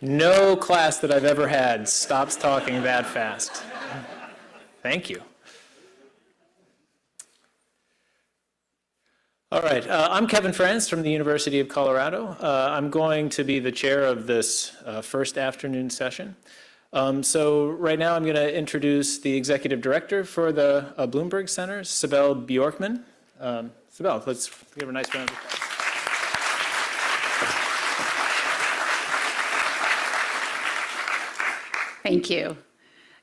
No class that I've ever had stops talking that fast. Thank you. All right, I'm Kevin Franz from the University of Colorado. I'm going to be the chair of this first afternoon session. So right now I'm going to introduce the executive director for the Bloomberg Center, Cybele Bjorklund. Cybele, let's give her a nice round of applause. Thank you.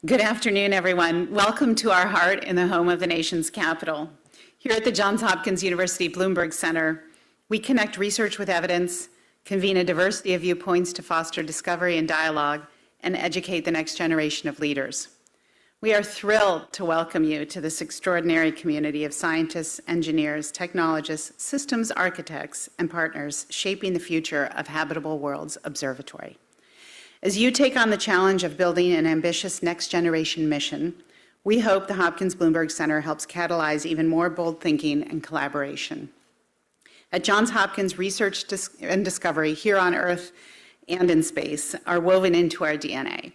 Good afternoon, everyone. Welcome to our heart in the home of the nation's capital. Here at the Johns Hopkins University Bloomberg Center, we connect research with evidence, convene a diversity of viewpoints to foster discovery and dialogue, and educate the next generation of leaders. We are thrilled to welcome you to this extraordinary community of scientists, engineers, technologists, systems architects, and partners shaping the future of Habitable Worlds Observatory. As you take on the challenge of building an ambitious next-generation mission, we hope the Hopkins Bloomberg Center helps catalyze even more bold thinking and collaboration. At Johns Hopkins, research and discovery here on Earth and in space are woven into our DNA.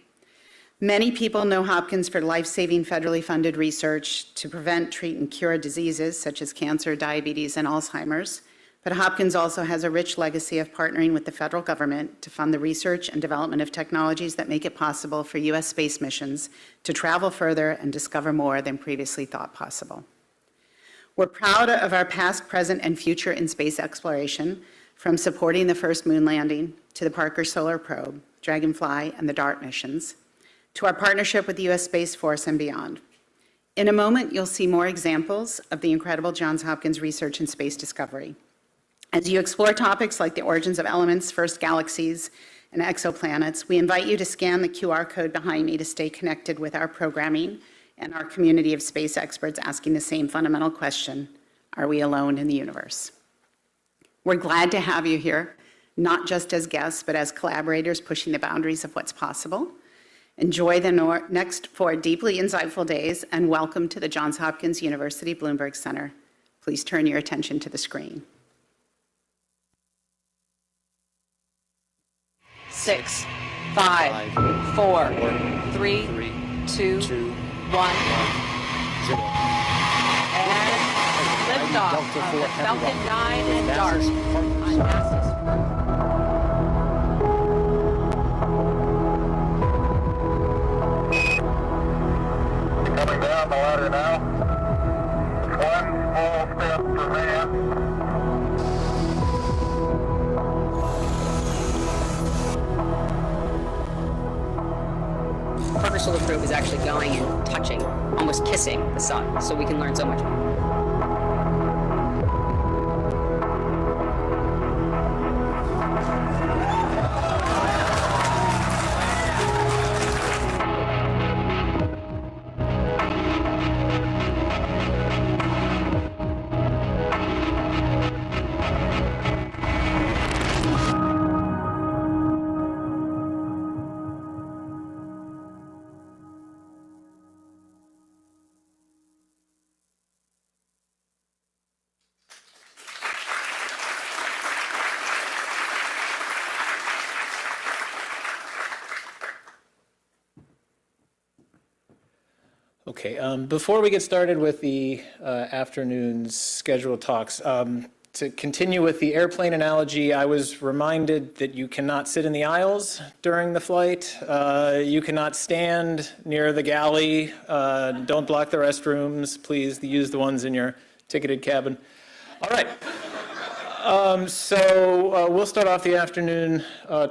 Many people know Hopkins for life-saving federally funded research to prevent, treat, and cure diseases such as cancer, diabetes, and Alzheimer's. But Hopkins also has a rich legacy of partnering with the federal government to fund the research and development of technologies that make it possible for U.S. space missions to travel further and discover more than previously thought possible. We're proud of our past, present, and future in space exploration, from supporting the first moon landing to the Parker Solar Probe, Dragonfly, and the DART missions, to our partnership with the U.S. Space Force and beyond. In a moment, you'll see more examples of the incredible Johns Hopkins research in space discovery. As you explore topics like the origins of elements, first galaxies, and exoplanets, we invite you to scan the QR code behind me to stay connected with our programming and our community of space experts asking the same fundamental question: are we alone in the universe? We're glad to have you here, not just as guests, but as collaborators pushing the boundaries of what's possible. Enjoy the next 4 deeply insightful days, and welcome to the Johns Hopkins University Bloomberg Center. Please turn your attention to the screen. 6, 5, 4, 3, 2, 1. And liftoff of the Falcon 9 and DART on NASA's. Coming down the ladder now. One small step for man. Parker Solar Probe is actually going and touching, almost kissing the sun, so we can learn so much more. Okay, before we get started with the afternoon's scheduled talks, to continue with the airplane analogy, I was reminded that you cannot sit in the aisles during the flight. You cannot stand near the galley. Don't block the restrooms. Please use the ones in your ticketed cabin. All right. We'll start off the afternoon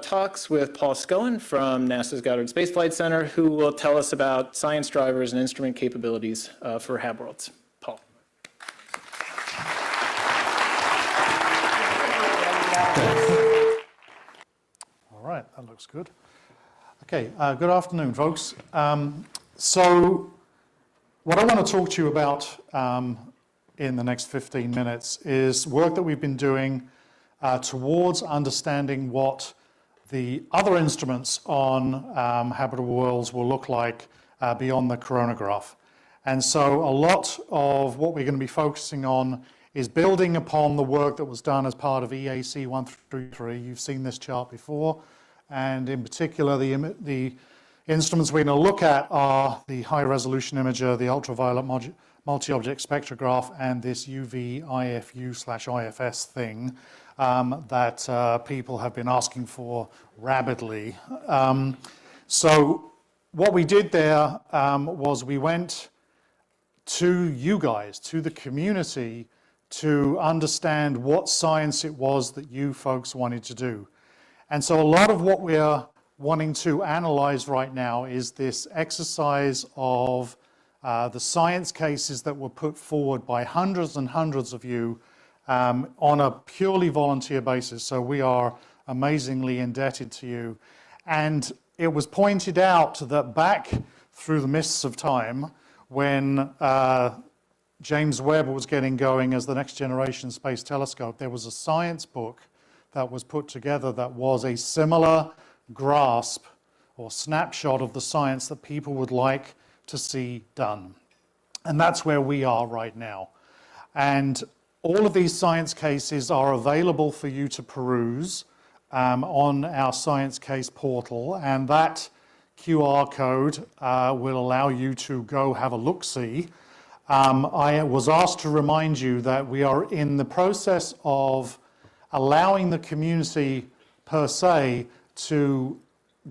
talks with Paul Scowen from NASA's Goddard Space Flight Center, who will tell us about science drivers and instrument capabilities for Hab Worlds. Paul. All right, that looks good. Okay, good afternoon, folks. So what I want to talk to you about in the next 15 minutes is work that we've been doing towards understanding what the other instruments on Habitable Worlds will look like beyond the coronagraph. And so a lot of what we're going to be focusing on is building upon the work that was done as part of EAC 133. You've seen this chart before. and in particular the instruments we're going to look at are the high-resolution imager, the ultraviolet multi-object spectrograph, and this UV-IFU/IFS thing that people have been asking for rabidly. So what we did there was we went to you guys, to the community, to understand what science it was that you folks wanted to do. And so a lot of what we're wanting to analyze right now is this exercise of the science cases that were put forward by hundreds and hundreds of you on a purely volunteer basis. So we are amazingly indebted to you. And it was pointed out that back through the mists of time, when James Webb was getting going as the next generation space telescope, there was a science book that was put together that was a similar grasp or snapshot of the science that people would like to see done. And that's where we are right now. And all of these science cases are available for you to peruse on our science case portal, and that QR code will allow you to go have a look-see. I was asked to remind you that we are in the process of allowing the community per se to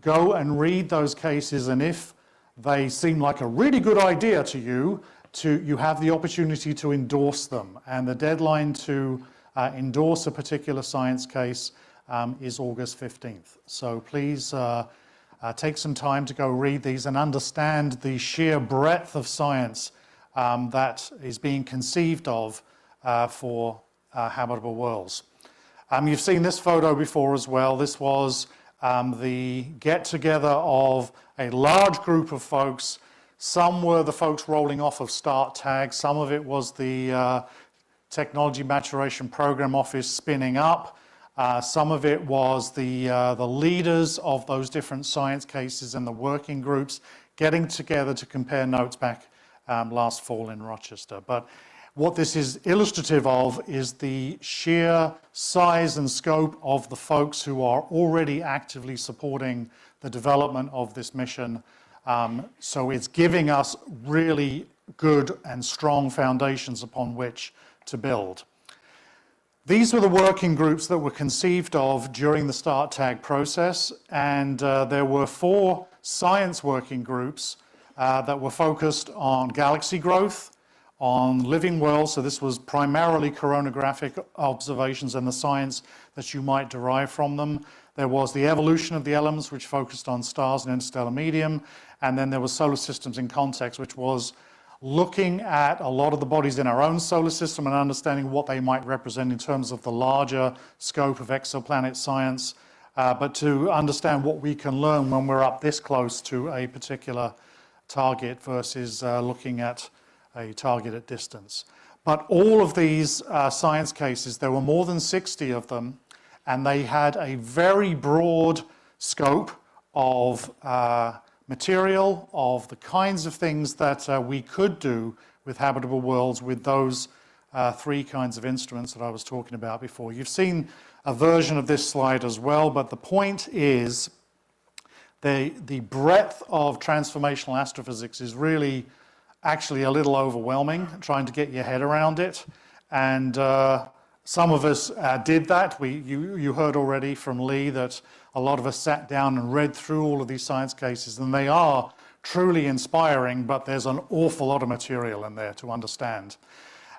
go and read those cases, and if they seem like a really good idea to you, you have the opportunity to endorse them. And the deadline to endorse a particular science case is August 15th. So please take some time to go read these and understand the sheer breadth of science that is being conceived of for Habitable Worlds. You've seen this photo before as well. This was the get-together of a large group of folks. Some were the folks rolling off of start tags. Some of it was the Technology Maturation Program Office spinning up. Some of it was the leaders of those different science cases and the working groups getting together to compare notes back last fall in Rochester. But what this is illustrative of is the sheer size and scope of the folks who are already actively supporting the development of this mission. So it's giving us really good and strong foundations upon which to build. These were the working groups that were conceived of during the start tag process, and there were 4 science working groups that were focused on galaxy growth, on living worlds. So this was primarily coronagraphic observations and the science that you might derive from them. There was the evolution of the elements, which focused on stars and interstellar medium, and then there was solar systems in context, which was looking at a lot of the bodies in our own solar system and understanding what they might represent in terms of the larger scope of exoplanet science, but to understand what we can learn when we're up this close to a particular target versus looking at a target at distance. But all of these science cases, there were more than 60 of them, and they had a very broad scope of material, of the kinds of things that we could do with Habitable Worlds with those 3 kinds of instruments that I was talking about before. You've seen a version of this slide as well, but the point is the breadth of transformational astrophysics is really actually a little overwhelming, trying to get your head around it. And some of us did that. You heard already from Lee that a lot of us sat down and read through all of these science cases, and they are truly inspiring, but there's an awful lot of material in there to understand.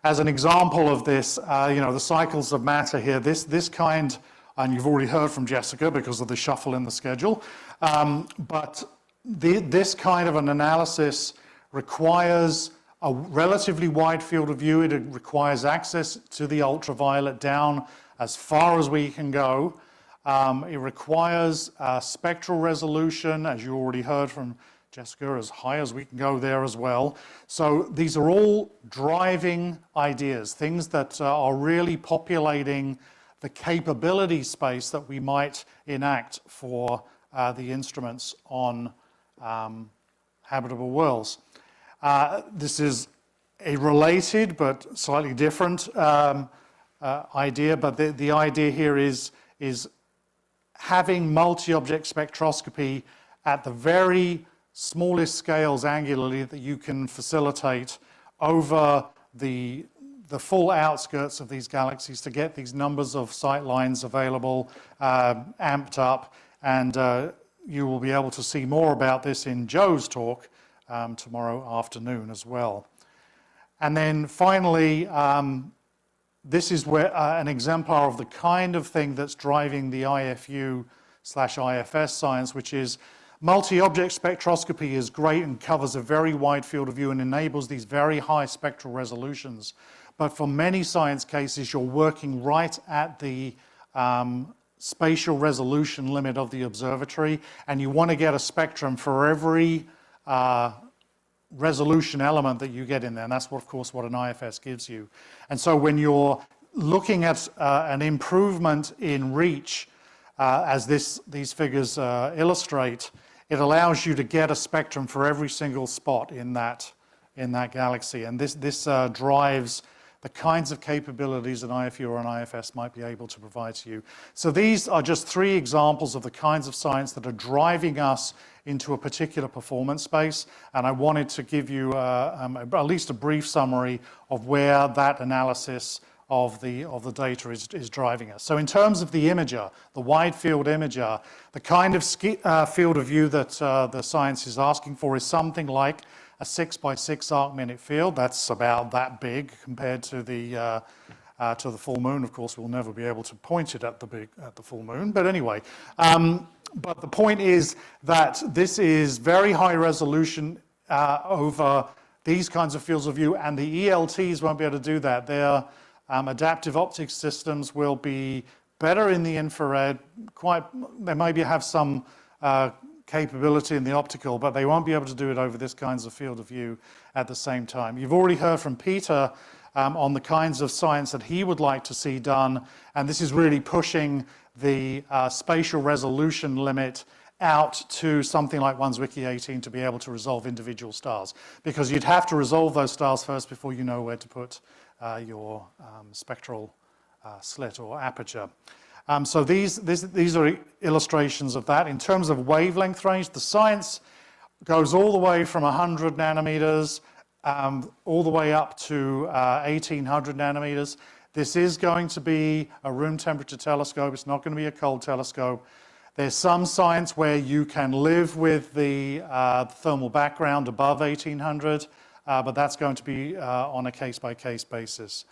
As an example of this, the cycles of matter here, this kind, and you've already heard from Jessica because of the shuffle in the schedule, but this kind of an analysis requires a relatively wide field of view. It requires access to the ultraviolet down as far as we can go. It requires spectral resolution, as you already heard from Jessica, as high as we can go there as well. So these are all driving ideas, things that are really populating the capability space that we might enact for the instruments on Habitable Worlds. This is a related but slightly different idea, but the idea here is having multi-object spectroscopy at the very smallest scales angularly that you can facilitate over the full outskirts of these galaxies to get these numbers of sight lines available, amped up, and you will be able to see more about this in Joe's talk tomorrow afternoon as well. And then finally, this is where an exemplar of the kind of thing that's driving the IFU/IFS science, which is multi-object spectroscopy is great and covers a very wide field of view and enables these very high spectral resolutions. But for many science cases, you're working right at the spatial resolution limit of the observatory, and you want to get a spectrum for every resolution element that you get in there, and that's, what, of course, what an IFS gives you. And so when you're looking at an improvement in reach, as these figures illustrate, it allows you to get a spectrum for every single spot in that galaxy, and this drives the kinds of capabilities an IFU or an IFS might be able to provide to you. So these are just 3 examples of the kinds of science that are driving us into a particular performance space, and I wanted to give you at least a brief summary of where that analysis of the data is driving us. So in terms of the imager, the wide field imager, the kind of field of view that the science is asking for is something like a 6 by 6 arc-minute field. That's about that big compared to the full moon. Of course, we'll never be able to point it at the full moon. But anyway, but the point is that this is very high resolution over these kinds of fields of view, and the ELTs won't be able to do that. Their adaptive optics systems will be better in the infrared. They maybe have some capability in the optical, but they won't be able to do it over this kinds of field of view at the same time. You've already heard from Peter on the kinds of science that he would like to see done, and this is really pushing the spatial resolution limit out to something like 1s-Wiki 18 to be able to resolve individual stars, because you'd have to resolve those stars first before you know where to put your spectral slit or aperture. So these are illustrations of that. In terms of wavelength range, the science goes all the way from 100 nanometers all the way up to 1800 nanometers. This is going to be a room temperature telescope. It's not going to be a cold telescope. There's some science where you can live with the thermal background above 1800, but that's going to be on a case-by-case basis.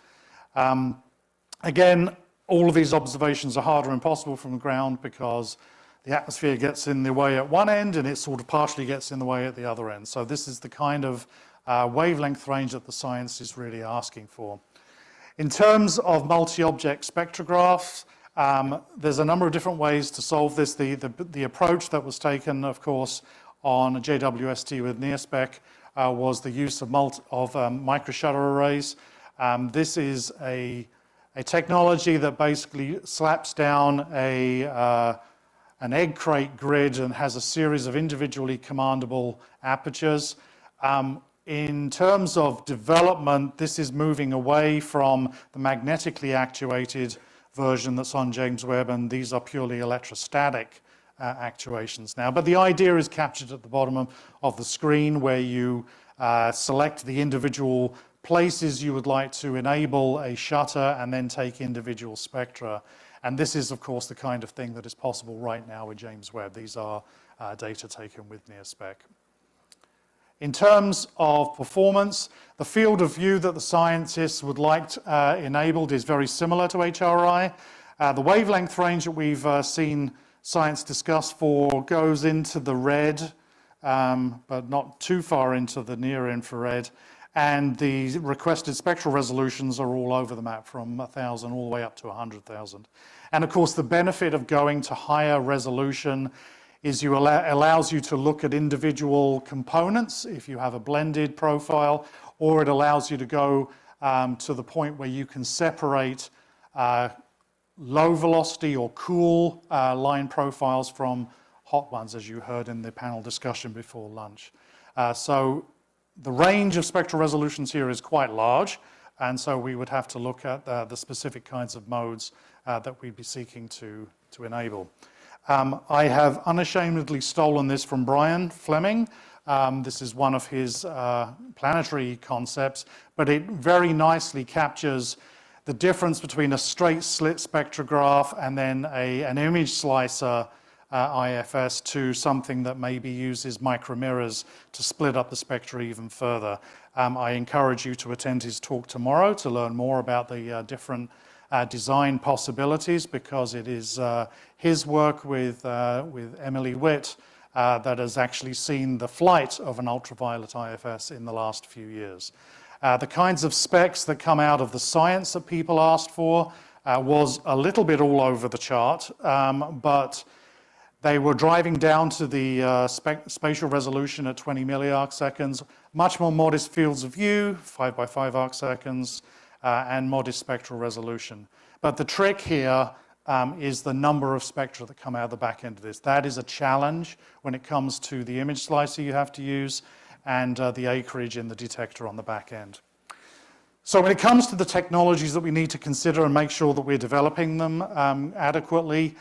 Again, all of these observations are hard or impossible from the ground because the atmosphere gets in the way at one end and it sort of partially gets in the way at the other end. So this is the kind of wavelength range that the science is really asking for. In terms of multi-object spectrographs, there's a number of different ways to solve this. The approach that was taken, of course, on JWST with NearSpec was the use of microshutter arrays. This is a technology that basically slaps down an egg crate grid and has a series of individually commandable apertures. In terms of development, this is moving away from the magnetically actuated version that's on James Webb, and these are purely electrostatic actuations now. But the idea is captured at the bottom of the screen, where you select the individual places you would like to enable a shutter and then take individual spectra. And this is, of course, the kind of thing that is possible right now with James Webb. These are data taken with NearSpec. In terms of performance, the field of view that the scientists would like enabled is very similar to HRI. The wavelength range that we've seen science discuss for goes into the red, but not too far into the near infrared. And the requested spectral resolutions are all over the map, from 1,000 all the way up to 100,000. And of course, the benefit of going to higher resolution is allows you to look at individual components if you have a blended profile, or it allows you to go to the point where you can separate low velocity or cool line profiles from hot ones, as you heard in the panel discussion before lunch. So the range of spectral resolutions here is quite large, and so we would have to look at the specific kinds of modes that we'd be seeking to enable. I have unashamedly stolen this from Brian Fleming. This is one of his planetary concepts, but it very nicely captures the difference between a straight slit spectrograph and then an image slicer IFS to something that maybe uses micromirrors to split up the spectra even further. I encourage you to attend his talk tomorrow to learn more about the different design possibilities, because it is his work with Emily Witt that has actually seen the flight of an ultraviolet IFS in the last few years. The kinds of specs that come out of the science that people asked for was a little bit all over the chart, but they were driving down to the spatial resolution at 20 milliarc seconds, much more modest fields of view, 5 by 5 arc seconds, and modest spectral resolution. But the trick here is the number of spectra that come out of the back end of this. That is a challenge when it comes to the image slicer you have to use and the acreage in the detector on the back end. So when it comes to the technologies that we need to consider and make sure that we're developing them adequately,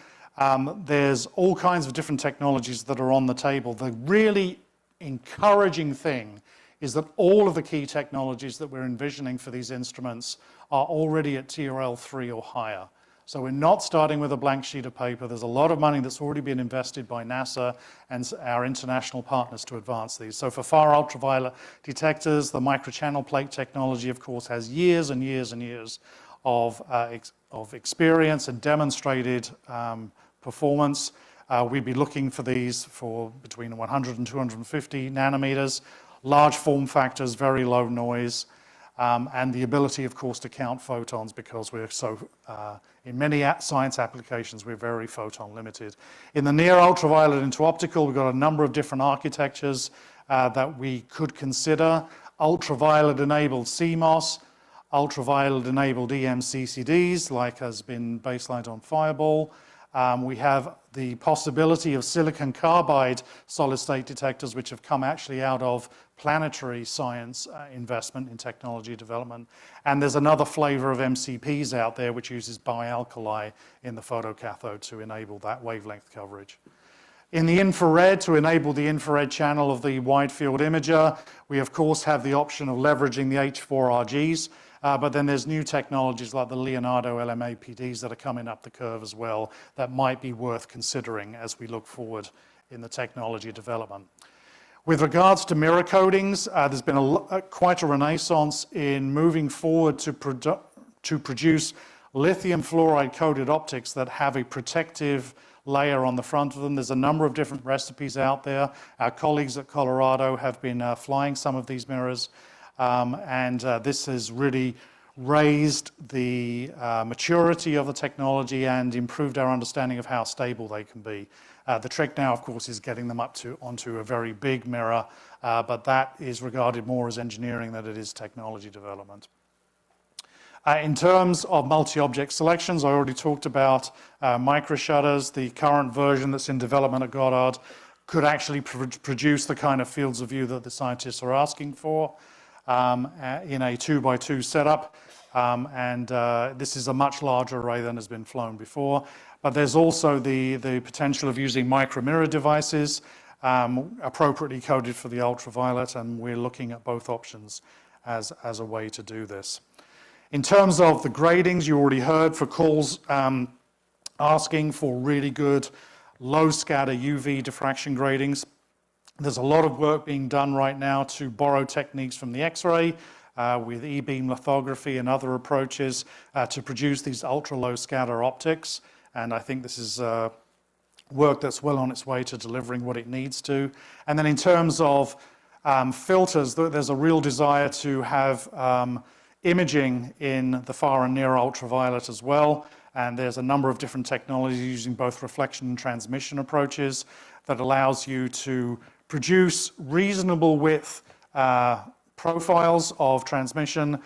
there's all kinds of different technologies that are on the table. The really encouraging thing is that all of the key technologies that we're envisioning for these instruments are already at TRL 3 or higher. So we're not starting with a blank sheet of paper. There's a lot of money that's already been invested by NASA and our international partners to advance these. So for far ultraviolet detectors, the microchannel plate technology, of course, has years and years and years of experience and demonstrated performance. We'd be looking for these for between 100 and 250 nanometers, large form factors, very low noise, and the ability, of course, to count photons, because we're so, in many science applications, we're very photon limited. In the near ultraviolet into optical, we've got a number of different architectures that we could consider. Ultraviolet enabled CMOS, ultraviolet enabled EMCCDs, like has been baselined on Fireball. We have the possibility of silicon carbide solid-state detectors, which have come actually out of Planetary science investment in technology development. And there's another flavor of MCPs out there which uses bialkali in the photocathode to enable that wavelength coverage. In the infrared, to enable the infrared channel of the wide field imager, we of course have the option of leveraging the H4RGs, but then there's new technologies like the Leonardo LMAPDs that are coming up the curve as well that might be worth considering as we look forward in the technology development. With regards to mirror coatings, there's been quite a renaissance in moving forward to produce lithium fluoride coated optics that have a protective layer on the front of them. There's a number of different recipes out there. Our colleagues at Colorado have been flying some of these mirrors, and this has really raised the maturity of the technology and improved our understanding of how stable they can be. The trick now, of course, is getting them onto a very big mirror, but that is regarded more as engineering than it is technology development. In terms of multi-object selections, I already talked about microshutters. The current version that's in development at Goddard could actually produce the kind of fields of view that the scientists are asking for in a 2x2 setup. This is a much larger array than has been flown before. But there's also the potential of using micromirror devices appropriately coded for the ultraviolet, and we're looking at both options as a way to do this. In terms of the gratings, you already heard for calls asking for really good low scatter UV diffraction gratings. There's a lot of work being done right now to borrow techniques from the X-ray with E-beam lithography and other approaches to produce these ultra-low scatter optics. And I think this is work that's well on its way to delivering what it needs to. And then in terms of filters, there's a real desire to have imaging in the far and near ultraviolet as well. And there's a number of different technologies using both reflection and transmission approaches that allows you to produce reasonable width profiles of transmission,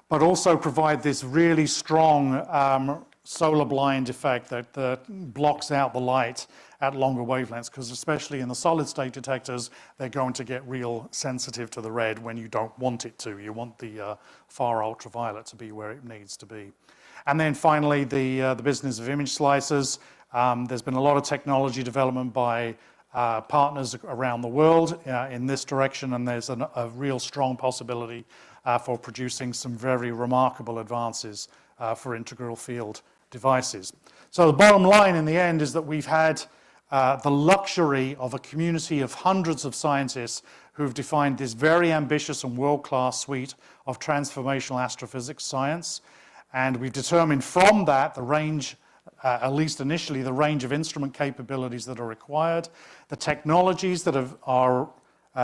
but also provide this really strong solar blind effect that blocks out the light at longer wavelengths, because especially in the solid state detectors, they're going to get real sensitive to the red when you don't want it to. You want the far ultraviolet to be where it needs to be. And then finally, the business of image slicers. There's been a lot of technology development by partners around the world in this direction, and there's a real strong possibility for producing some very remarkable advances for integral field devices. So the bottom line in the end is that we've had the luxury of a community of hundreds of scientists who've defined this very ambitious and world-class suite of transformational astrophysics science. And we've determined from that the range, at least initially, the range of instrument capabilities that are required, the technologies that are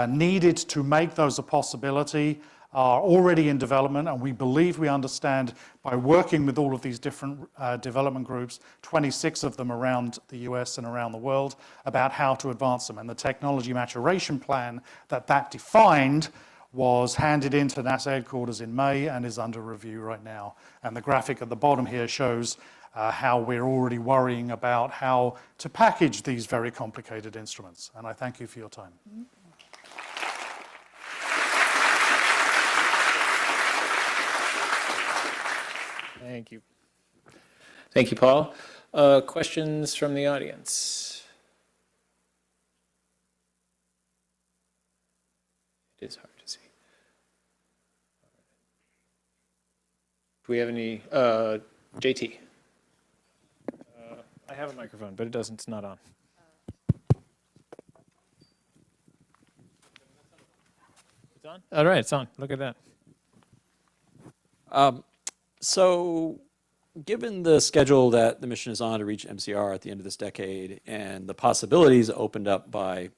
needed to make those a possibility are already in development, and we believe we understand, by working with all of these different development groups, 26 of them around the US and around the world, about how to advance them. And the technology maturation plan that defined was handed into NASA headquarters in May and is under review right now. And the graphic at the bottom here shows how we're already worrying about how to package these very complicated instruments. And I thank you for your time. Thank you. Thank you, Paul. Questions from the audience? It is hard to see. Do we have any? JT. I have a microphone, but it's not on. It's on? All right, it's on. Look at that. So given the schedule that the mission is on to reach MCR at the end of this decade and the possibilities opened up by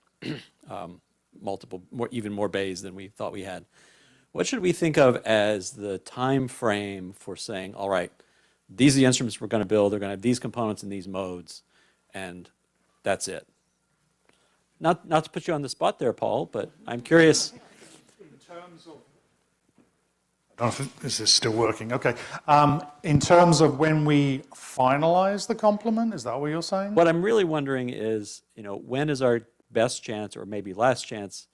even more bays than we thought we had, what should we think of as the time frame for saying, all right, these are the instruments we're going to build, they're going to have these components in these modes, and that's it? Not to put you on the spot there, Paul, but I'm curious. In terms of I don't know if this is still working. Okay. In terms of when we finalize the complement, is that what you're saying? What I'm really wondering is, when is our best chance, or maybe last chance,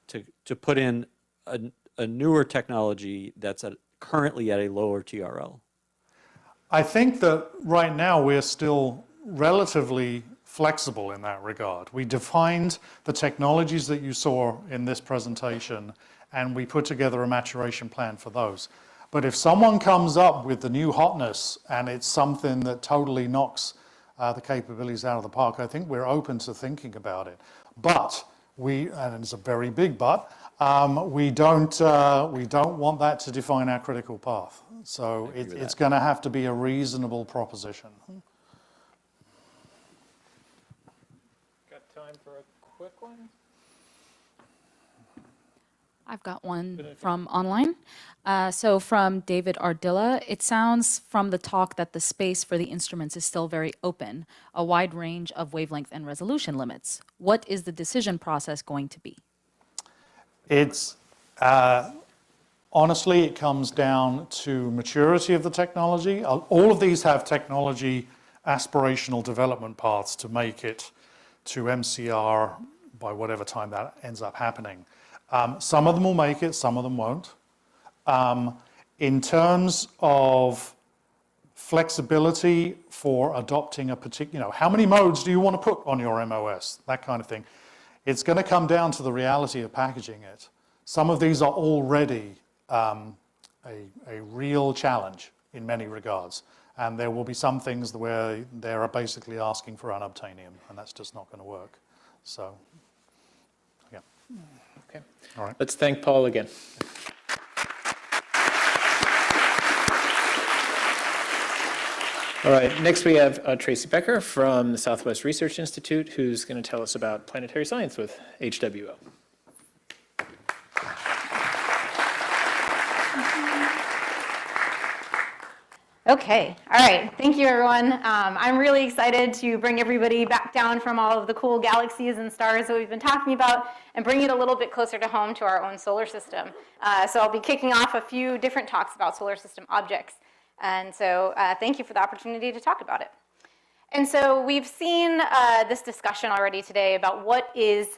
to put in a newer technology that's currently at a lower TRL? I think that right now we're still relatively flexible in that regard. We defined the technologies that you saw in this presentation, and we put together a maturation plan for those. But if someone comes up with the new hotness and it's something that totally knocks the capabilities out of the park, I think we're open to thinking about it. But and it's a very big but, we don't want that to define our critical path. So it's going to have to be a reasonable proposition. Got time for a quick one? I've got one from online. So from David Ardilla, it sounds from the talk that the space for the instruments is still very open, a wide range of wavelength and resolution limits. What is the decision process going to be? It's, honestly, it comes down to maturity of the technology. All of these have technology aspirational development paths to make it to MCR by whatever time that ends up happening. Some of them will make it, some of them won't. In terms of flexibility for adopting a particular, how many modes do you want to put on your MOS? That kind of thing. It's going to come down to the reality of packaging it. Some of these are already a real challenge in many regards. And there will be some things where they're basically asking for unobtainium, and that's just not going to work. So, yeah. Okay. All right. Let's thank Paul again. All right, next we have Tracy Becker from the Southwest Research Institute, who's going to tell us about planetary science with HWO. Okay, all right, thank you everyone. I'm really excited to bring everybody back down from all of the cool galaxies and stars that we've been talking about and bring it a little bit closer to home to our own solar system. So I'll be kicking off a few different talks about solar system objects. And so thank you for the opportunity to talk about it. And so we've seen this discussion already today about what does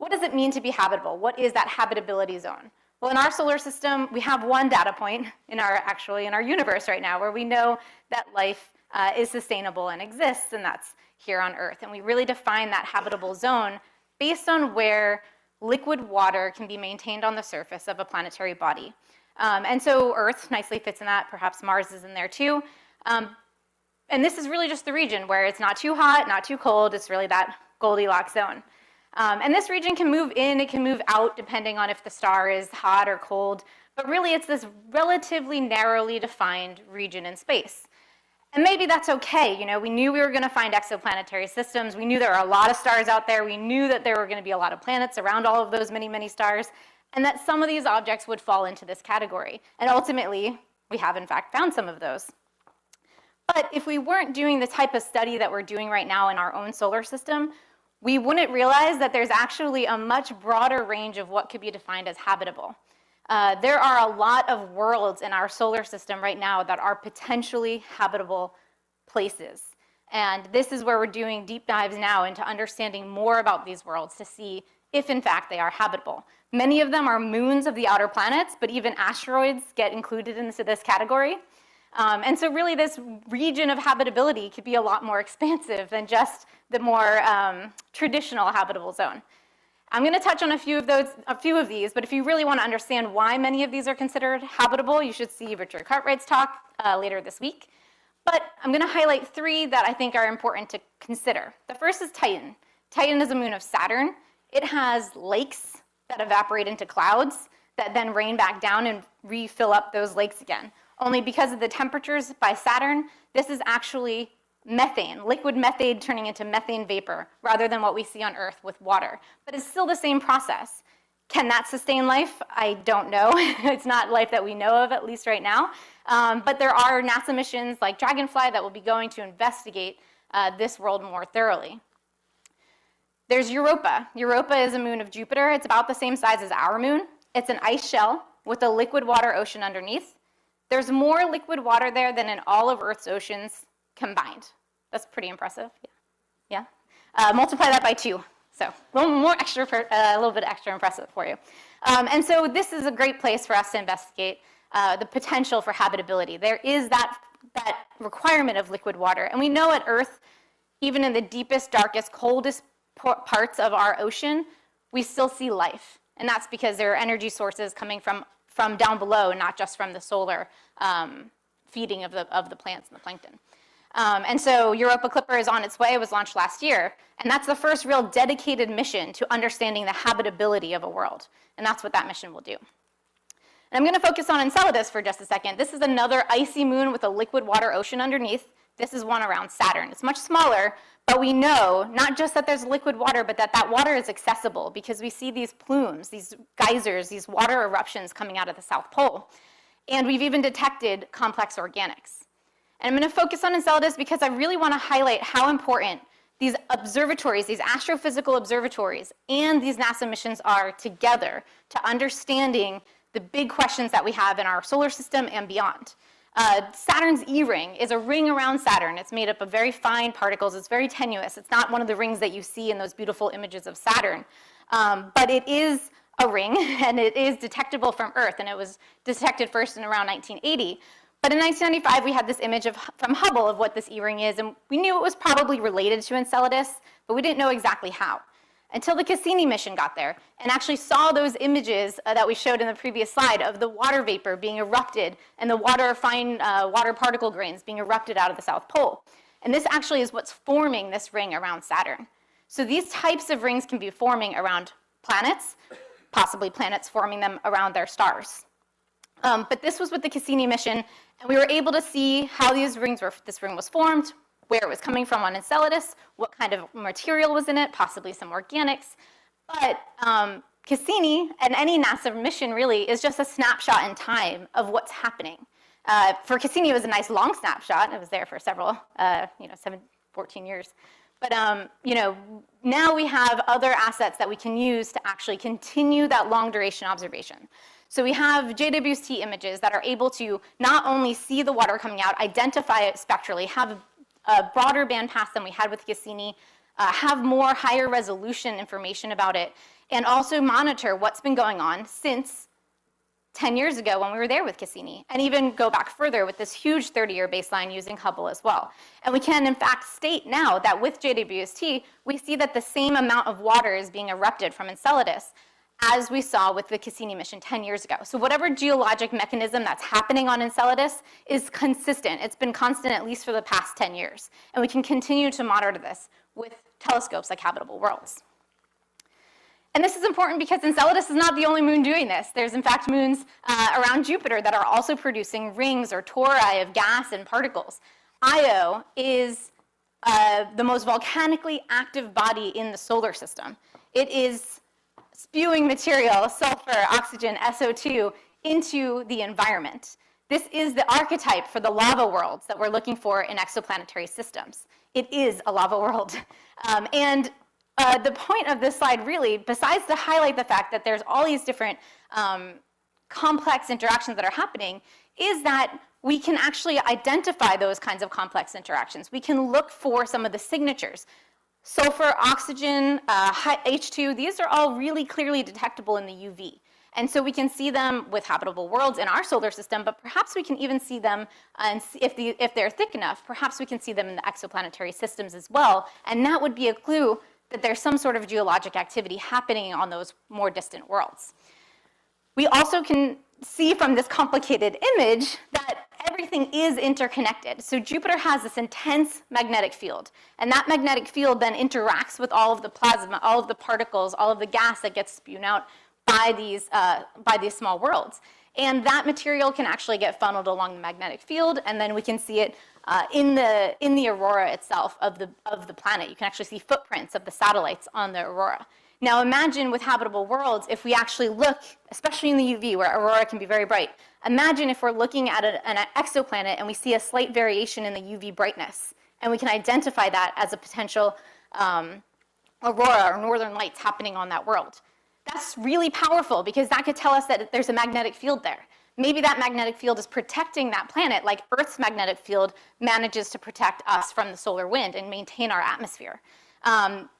it mean to be habitable? What is that habitability zone? Well, in our solar system, we have one data point in our universe right now where we know that life is sustainable and exists, and that's here on Earth. And we really define that habitable zone based on where liquid water can be maintained on the surface of a planetary body. And so Earth nicely fits in that. Perhaps Mars is in there too. And this is really just the region where it's not too hot, not too cold. It's really that Goldilocks zone. And this region can move in, it can move out depending on if the star is hot or cold. But really, it's this relatively narrowly defined region in space. And maybe that's okay. You know, we knew we were going to find exoplanetary systems. We knew there are a lot of stars out there. We knew that there were going to be a lot of planets around all of those many, many stars, and that some of these objects would fall into this category. And ultimately, we have in fact found some of those. But if we weren't doing the type of study that we're doing right now in our own solar system, we wouldn't realize that there's actually a much broader range of what could be defined as habitable. There are a lot of worlds in our solar system right now that are potentially habitable places. And this is where we're doing deep dives now into understanding more about these worlds to see if in fact they are habitable. Many of them are moons of the outer planets, but even asteroids get included into this category. And so really this region of habitability could be a lot more expansive than just the more traditional habitable zone. I'm going to touch on a few of these, but if you really want to understand why many of these are considered habitable, you should see Richard Cartwright's talk later this week. But I'm going to highlight 3 that I think are important to consider. The first is Titan. Titan is a moon of Saturn. It has lakes that evaporate into clouds that then rain back down and refill up those lakes again. Only because of the temperatures by Saturn, this is actually methane, liquid methane turning into methane vapor, rather than what we see on Earth with water. But it's still the same process. Can that sustain life? I don't know. It's not life that we know of, at least right now. But there are NASA missions like Dragonfly that will be going to investigate this world more thoroughly. There's Europa. Europa is a moon of Jupiter. It's about the same size as our moon. It's an ice shell with a liquid water ocean underneath. There's more liquid water there than in all of Earth's oceans combined. That's pretty impressive. Yeah. Multiply that by 2. So a little bit extra impressive for you. And so this is a great place for us to investigate the potential for habitability. There is that requirement of liquid water. And we know at Earth, even in the deepest, darkest, coldest parts of our ocean, we still see life. And that's because there are energy sources coming from down below, not just from the solar feeding of the plants and the plankton. And so Europa Clipper is on its way. It was launched last year. And that's the first real dedicated mission to understanding the habitability of a world. And that's what that mission will do. And I'm going to focus on Enceladus for just a second. This is another icy moon with a liquid water ocean underneath. This is one around Saturn. It's much smaller, but we know not just that there's liquid water, but that water is accessible because we see these plumes, these geysers, these water eruptions coming out of the South Pole. And we've even detected complex organics. And I'm going to focus on Enceladus because I really want to highlight how important these observatories, these astrophysical observatories, and these NASA missions are together to understanding the big questions that we have in our solar system and beyond. Saturn's E-ring is a ring around Saturn. It's made up of very fine particles. It's very tenuous. It's not one of the rings that you see in those beautiful images of Saturn. But it is a ring, and it is detectable from Earth, and it was detected first in around 1980. But in 1995, we had this image from Hubble of what this E-ring is, and we knew it was probably related to Enceladus, but we didn't know exactly how. Until the Cassini mission got there and actually saw those images that we showed in the previous slide of the water vapor being erupted and the fine water particle grains being erupted out of the South Pole. And this actually is what's forming this ring around Saturn. So these types of rings can be forming around planets, possibly planets forming them around their stars. But this was with the Cassini mission, and we were able to see how this ring was formed, where it was coming from on Enceladus, what kind of material was in it, possibly some organics. But Cassini, and any NASA mission really, is just a snapshot in time of what's happening. For Cassini, it was a nice long snapshot. It was there for several, 14 years. But now we have other assets that we can use to actually continue that long duration observation. So we have JWST images that are able to not only see the water coming out, identify it spectrally, have a broader bandpass than we had with Cassini, have more higher resolution information about it, and also monitor what's been going on since 10 years ago when we were there with Cassini, and even go back further with this huge 30-year baseline using Hubble as well. And we can, in fact, state now that with JWST, we see that the same amount of water is being erupted from Enceladus as we saw with the Cassini mission 10 years ago. So whatever geologic mechanism that's happening on Enceladus is consistent. It's been constant at least for the past 10 years. And we can continue to monitor this with telescopes like Habitable Worlds. And this is important because Enceladus is not the only moon doing this. There's, in fact, moons around Jupiter that are also producing rings or tori of gas and particles. Io is the most volcanically active body in the solar system. It is spewing material, sulfur, oxygen, SO2, into the environment. This is the archetype for the lava worlds that we're looking for in exoplanetary systems. It is a lava world. The point of this slide really, besides to highlight the fact that there's all these different complex interactions that are happening, is that we can actually identify those kinds of complex interactions. We can look for some of the signatures. Sulfur, oxygen, H2, these are all really clearly detectable in the UV. And so we can see them with habitable worlds in our solar system, but perhaps we can even see them, and if they're thick enough, perhaps we can see them in the exoplanetary systems as well. And that would be a clue that there's some sort of geologic activity happening on those more distant worlds. We also can see from this complicated image that everything is interconnected. So Jupiter has this intense magnetic field, and that magnetic field then interacts with all of the plasma, all of the particles, all of the gas that gets spewed out by these small worlds. And that material can actually get funneled along the magnetic field, and then we can see it in the aurora itself of the planet. You can actually see footprints of the satellites on the aurora. Now imagine with habitable worlds, if we actually look, especially in the UV where aurora can be very bright, imagine if we're looking at an exoplanet and we see a slight variation in the UV brightness, and we can identify that as a potential aurora or northern lights happening on that world. That's really powerful because that could tell us that there's a magnetic field there. Maybe that magnetic field is protecting that planet like Earth's magnetic field manages to protect us from the solar wind and maintain our atmosphere.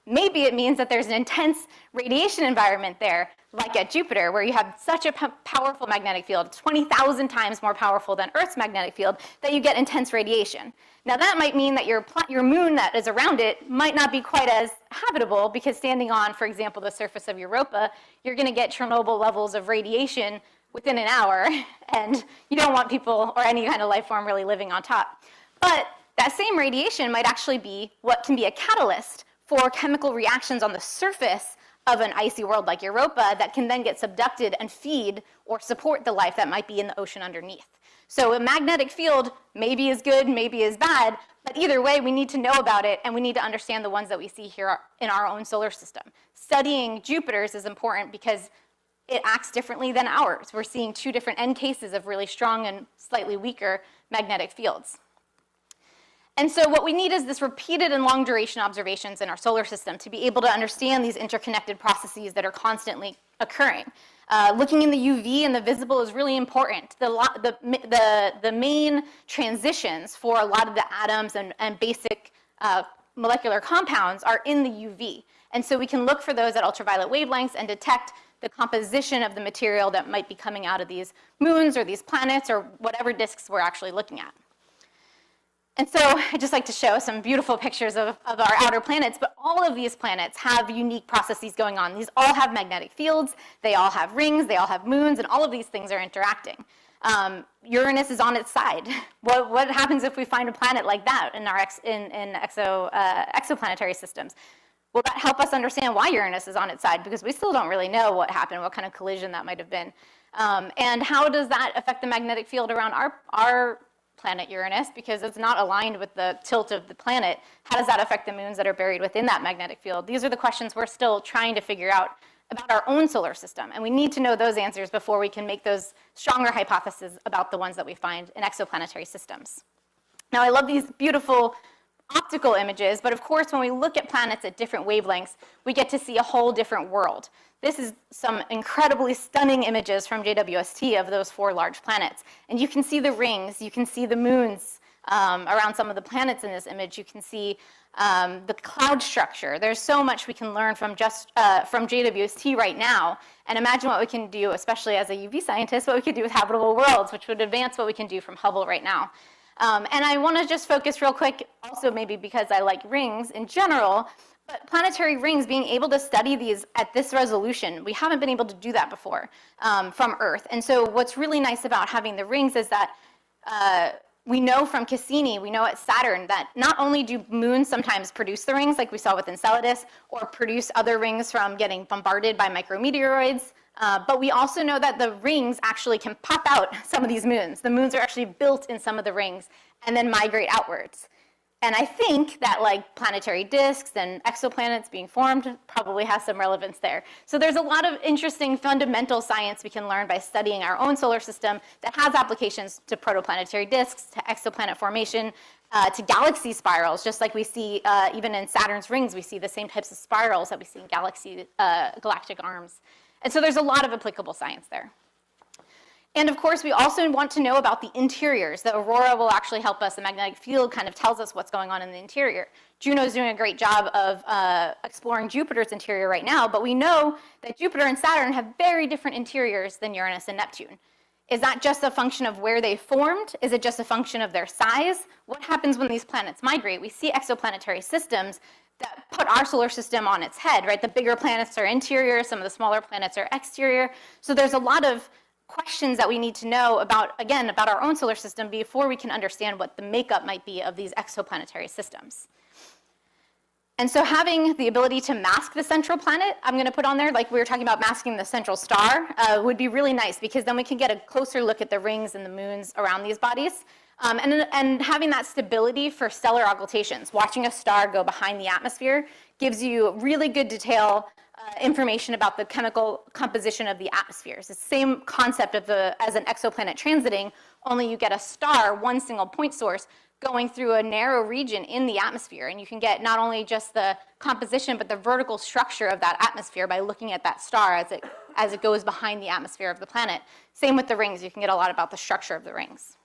Maybe it means that there's an intense radiation environment there, like at Jupiter, where you have such a powerful magnetic field, 20,000 times more powerful than Earth's magnetic field, that you get intense radiation. Now that might mean that your moon that is around it might not be quite as habitable, because standing on, for example, the surface of Europa, you're going to get Chernobyl levels of radiation within an hour, and you don't want people or any kind of life form really living on top. But that same radiation might actually be what can be a catalyst for chemical reactions on the surface of an icy world like Europa that can then get subducted and feed or support the life that might be in the ocean underneath. So a magnetic field maybe is good, maybe is bad, but either way we need to know about it, and we need to understand the ones that we see here in our own solar system. Studying Jupiter's is important because it acts differently than ours. We're seeing two different end cases of really strong and slightly weaker magnetic fields. And so what we need is this repeated and long duration observations in our solar system to be able to understand these interconnected processes that are constantly occurring. Looking in the UV and the visible is really important. The main transitions for a lot of the atoms and basic molecular compounds are in the UV. And so we can look for those at ultraviolet wavelengths and detect the composition of the material that might be coming out of these moons or these planets or whatever disks we're actually looking at. And so I'd just like to show some beautiful pictures of our outer planets, but all of these planets have unique processes going on. These all have magnetic fields, they all have rings, they all have moons, and all of these things are interacting. Uranus is on its side. What happens if we find a planet like that in our exoplanetary systems? Will that help us understand why Uranus is on its side? Because we still don't really know what happened, what kind of collision that might have been. And how does that affect the magnetic field around our planet Uranus? Because it's not aligned with the tilt of the planet. How does that affect the moons that are buried within that magnetic field? These are the questions we're still trying to figure out about our own solar system. And we need to know those answers before we can make those stronger hypotheses about the ones that we find in exoplanetary systems. Now, I love these beautiful optical images, but of course, when we look at planets at different wavelengths, we get to see a whole different world. This is some incredibly stunning images from JWST of those 4 large planets. And you can see the rings, you can see the moons around some of the planets in this image. You can see the cloud structure. There's so much we can learn from from JWST right now, and imagine what we can do, especially as a UV scientist, what we could do with Habitable Worlds, which would advance what we can do from Hubble right now. And I want to just focus real quick, also maybe because I like rings in general, but planetary rings, being able to study these at this resolution, we haven't been able to do that before from Earth. And so what's really nice about having the rings is that we know from Cassini, we know at Saturn, that not only do moons sometimes produce the rings, like we saw with Enceladus, or produce other rings from getting bombarded by micrometeoroids, but we also know that the rings actually can pop out some of these moons. The moons are actually built in some of the rings and then migrate outwards. And I think that like planetary disks and exoplanets being formed probably has some relevance there. So there's a lot of interesting fundamental science we can learn by studying our own solar system that has applications to protoplanetary disks, to exoplanet formation, to galaxy spirals, just like we see even in Saturn's rings, we see the same types of spirals that we see in galactic arms. And so there's a lot of applicable science there. And of course, we also want to know about the interiors. The aurora will actually help us. The magnetic field kind of tells us what's going on in the interior. Juno's doing a great job of exploring Jupiter's interior right now, but we know that Jupiter and Saturn have very different interiors than Uranus and Neptune. Is that just a function of where they formed? Is it just a function of their size? What happens when these planets migrate? We see exoplanetary systems that put our solar system on its head, right? The bigger planets are interior, some of the smaller planets are exterior. So there's a lot of questions that we need to know about, again, about our own solar system before we can understand what the makeup might be of these exoplanetary systems. And so having the ability to mask the central planet, I'm going to put on there, like we were talking about masking the central star, would be really nice, because then we can get a closer look at the rings and the moons around these bodies. And having that stability for stellar occultations, watching a star go behind the atmosphere, gives you really good detail information about the chemical composition of the atmosphere. It's the same concept of as an exoplanet transiting, only you get a star, one single point source, going through a narrow region in the atmosphere. And you can get not only just the composition, but the vertical structure of that atmosphere by looking at that star as it goes behind the atmosphere of the planet. Same with the rings. You can get a lot about the structure of the rings.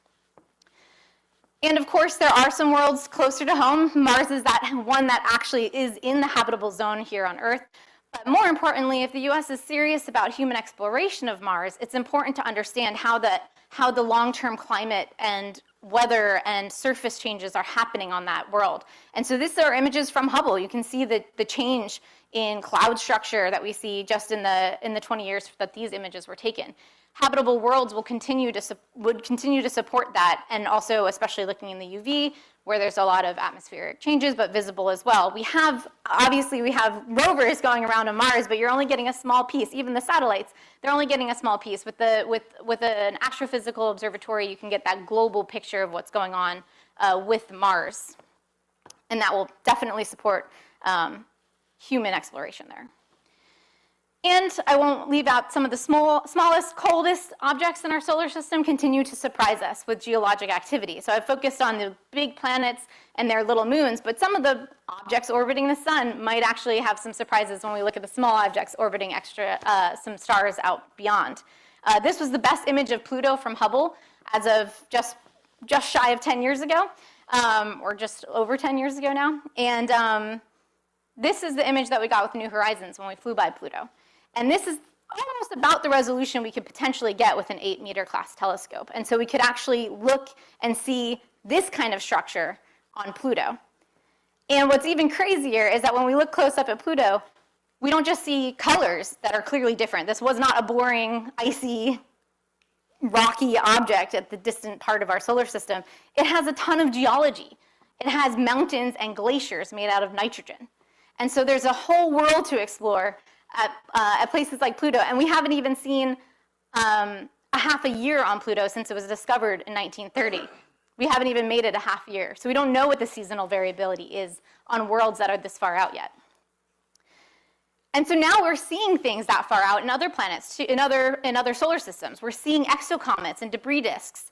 And of course, there are some worlds closer to home. Mars is that one that actually is in the habitable zone here on Earth. But more importantly, if the US is serious about human exploration of Mars, it's important to understand how the long-term climate and weather and surface changes are happening on that world. And so these are images from Hubble. You can see the change in cloud structure that we see just in the 20 years that these images were taken. Habitable Worlds would continue to support that, and also especially looking in the UV, where there's a lot of atmospheric changes, but visible as well. Obviously we have rovers going around on Mars, but you're only getting a small piece. Even the satellites, they're only getting a small piece. With an astrophysical observatory, you can get that global picture of what's going on with Mars. And that will definitely support human exploration there. And I won't leave out some of the smallest, coldest objects in our solar system continue to surprise us with geologic activity. So I've focused on the big planets and their little moons, but some of the objects orbiting the sun might actually have some surprises when we look at the small objects orbiting some stars out beyond. This was the best image of Pluto from Hubble as of just shy of 10 years ago, or just over 10 years ago now. And this is the image that we got with New Horizons when we flew by Pluto. And this is almost about the resolution we could potentially get with an 8-meter class telescope. And so we could actually look and see this kind of structure on Pluto. And what's even crazier is that when we look close up at Pluto, we don't just see colors that are clearly different. This was not a boring, icy, rocky object at the distant part of our solar system. It has a ton of geology. It has mountains and glaciers made out of nitrogen. And so there's a whole world to explore at places like Pluto, and we haven't even seen a half a year on Pluto since it was discovered in 1930. We haven't even made it a half year, so we don't know what the seasonal variability is on worlds that are this far out yet. And so now we're seeing things that far out in other planets, in other solar systems. We're seeing exocomets and debris disks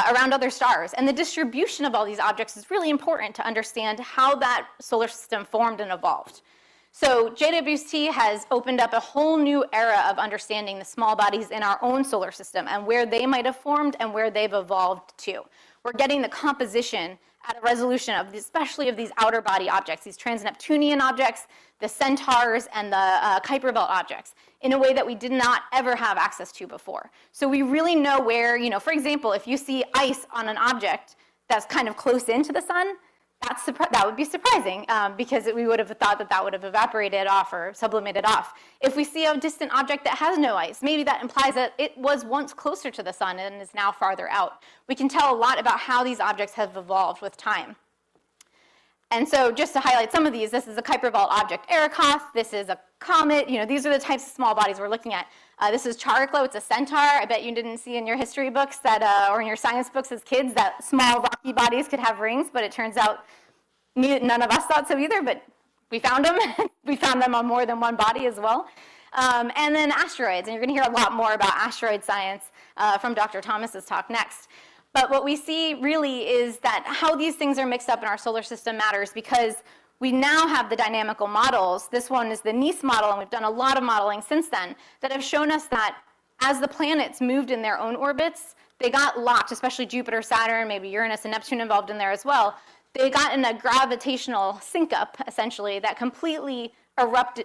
around other stars, and the distribution of all these objects is really important to understand how that solar system formed and evolved. So JWST has opened up a whole new era of understanding the small bodies in our own solar system and where they might have formed and where they've evolved to. We're getting the composition at a resolution of, especially of these outer body objects, these trans-Neptunian objects, the centaurs, and the Kuiper Belt objects, in a way that we did not ever have access to before. So we really know where, you know, for example, if you see ice on an object that's kind of close into the sun, that would be surprising because we would have thought that that would have evaporated off or sublimated off. If we see a distant object that has no ice, maybe that implies that it was once closer to the sun and is now farther out. We can tell a lot about how these objects have evolved with time. And so just to highlight some of these, this is a Kuiper Belt object, Erikoth. This is a comet. You know, these are the types of small bodies we're looking at. This is Chariklo. It's a centaur. I bet you didn't see in your history books that, or in your science books as kids, that small rocky bodies could have rings, but it turns out none of us thought so either, but we found them. We found them on more than one body as well. And then asteroids, and you're going to hear a lot more about asteroid science from Dr. Thomas's talk next. But what we see really is that how these things are mixed up in our solar system matters because we now have the dynamical models. This one is the NEAS model, and we've done a lot of modeling since then that have shown us that as the planets moved in their own orbits, they got locked, especially Jupiter, Saturn, maybe Uranus and Neptune involved in there as well. They got in a gravitational sync-up, essentially, that completely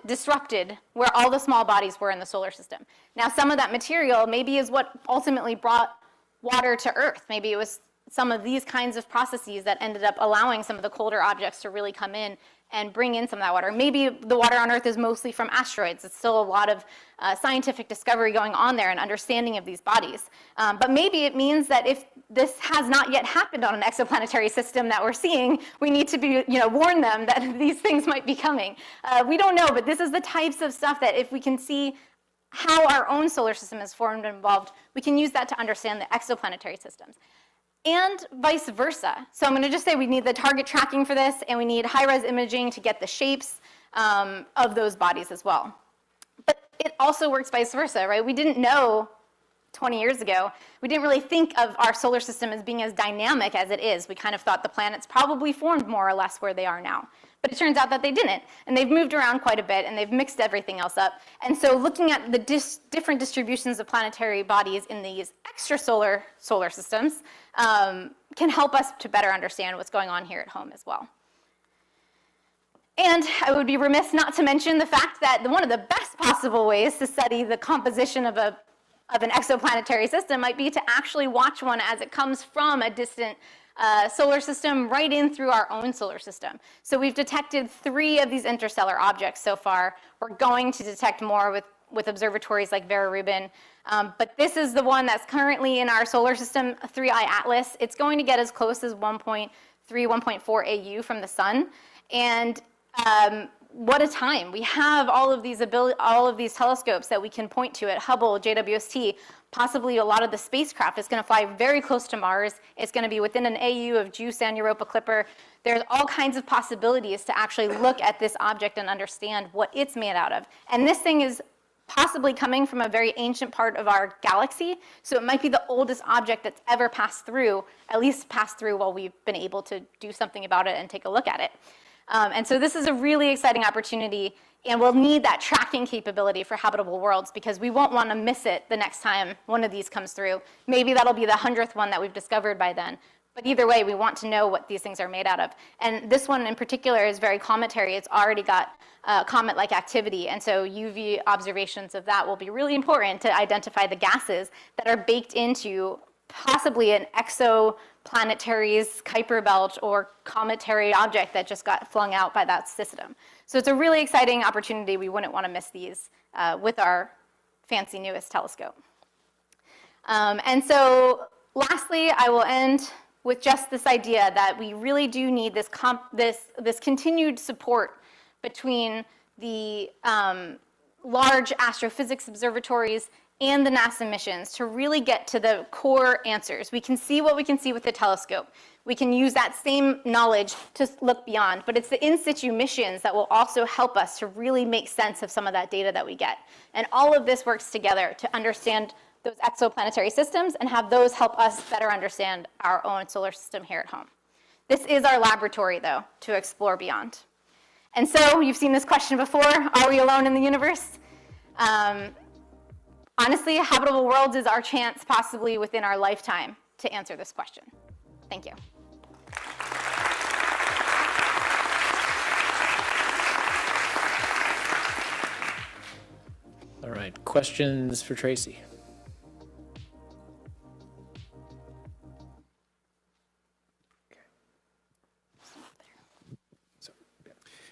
disrupted where all the small bodies were in the solar system. Now, some of that material maybe is what ultimately brought water to Earth. Maybe it was some of these kinds of processes that ended up allowing some of the colder objects to really come in and bring in some of that water. Maybe the water on Earth is mostly from asteroids. It's still a lot of scientific discovery going on there and understanding of these bodies. But maybe it means that if this has not yet happened on an exoplanetary system that we're seeing, we need to be, warn them that these things might be coming. We don't know, but this is the types of stuff that if we can see how our own solar system is formed and evolved, we can use that to understand the exoplanetary systems. And vice versa. So I'm going to just say we need the target tracking for this, and we need high-res imaging to get the shapes of those bodies as well. But it also works vice versa, right? We didn't know 20 years ago, we didn't really think of our solar system as being as dynamic as it is. We kind of thought the planets probably formed more or less where they are now. But it turns out that they didn't, and they've moved around quite a bit, and they've mixed everything else up. And so looking at the different distributions of planetary bodies in these extrasolar solar systems can help us to better understand what's going on here at home as well. And I would be remiss not to mention the fact that one of the best possible ways to study the composition of an exoplanetary system might be to actually watch one as it comes from a distant solar system right in through our own solar system. So we've detected 3 of these interstellar objects so far. We're going to detect more with observatories like Vera Rubin. But this is the one that's currently in our solar system, 3I Atlas. It's going to get as close as 1.3, 1.4 AU from the sun. And what a time. We have all of these telescopes that we can point to at Hubble, JWST. Possibly a lot of the spacecraft is going to fly very close to Mars. It's going to be within an AU of JUICE and Europa Clipper. There's all kinds of possibilities to actually look at this object and understand what it's made out of. And this thing is possibly coming from a very ancient part of our galaxy. So it might be the oldest object that's ever passed through, at least passed through while we've been able to do something about it and take a look at it. And so this is a really exciting opportunity, and we'll need that tracking capability for Habitable Worlds because we won't want to miss it the next time one of these comes through. Maybe that'll be the 100th one that we've discovered by then. But either way, we want to know what these things are made out of. And this one in particular is very cometary. It's already got comet-like activity, and so UV observations of that will be really important to identify the gases that are baked into possibly an exoplanetary's Kuiper Belt or cometary object that just got flung out by that system. So it's a really exciting opportunity. We wouldn't want to miss these with our fancy newest telescope. And so lastly, I will end with just this idea that we really do need this continued support between the large astrophysics observatories and the NASA missions to really get to the core answers. We can see what we can see with the telescope. We can use that same knowledge to look beyond, but it's the in situ missions that will also help us to really make sense of some of that data that we get. And all of this works together to understand those exoplanetary systems and have those help us better understand our own solar system here at home. This is our laboratory, though, to explore beyond. And so you've seen this question before, are we alone in the universe? Honestly, Habitable Worlds is our chance, possibly within our lifetime, to answer this question. Thank you. All right, questions for Tracy?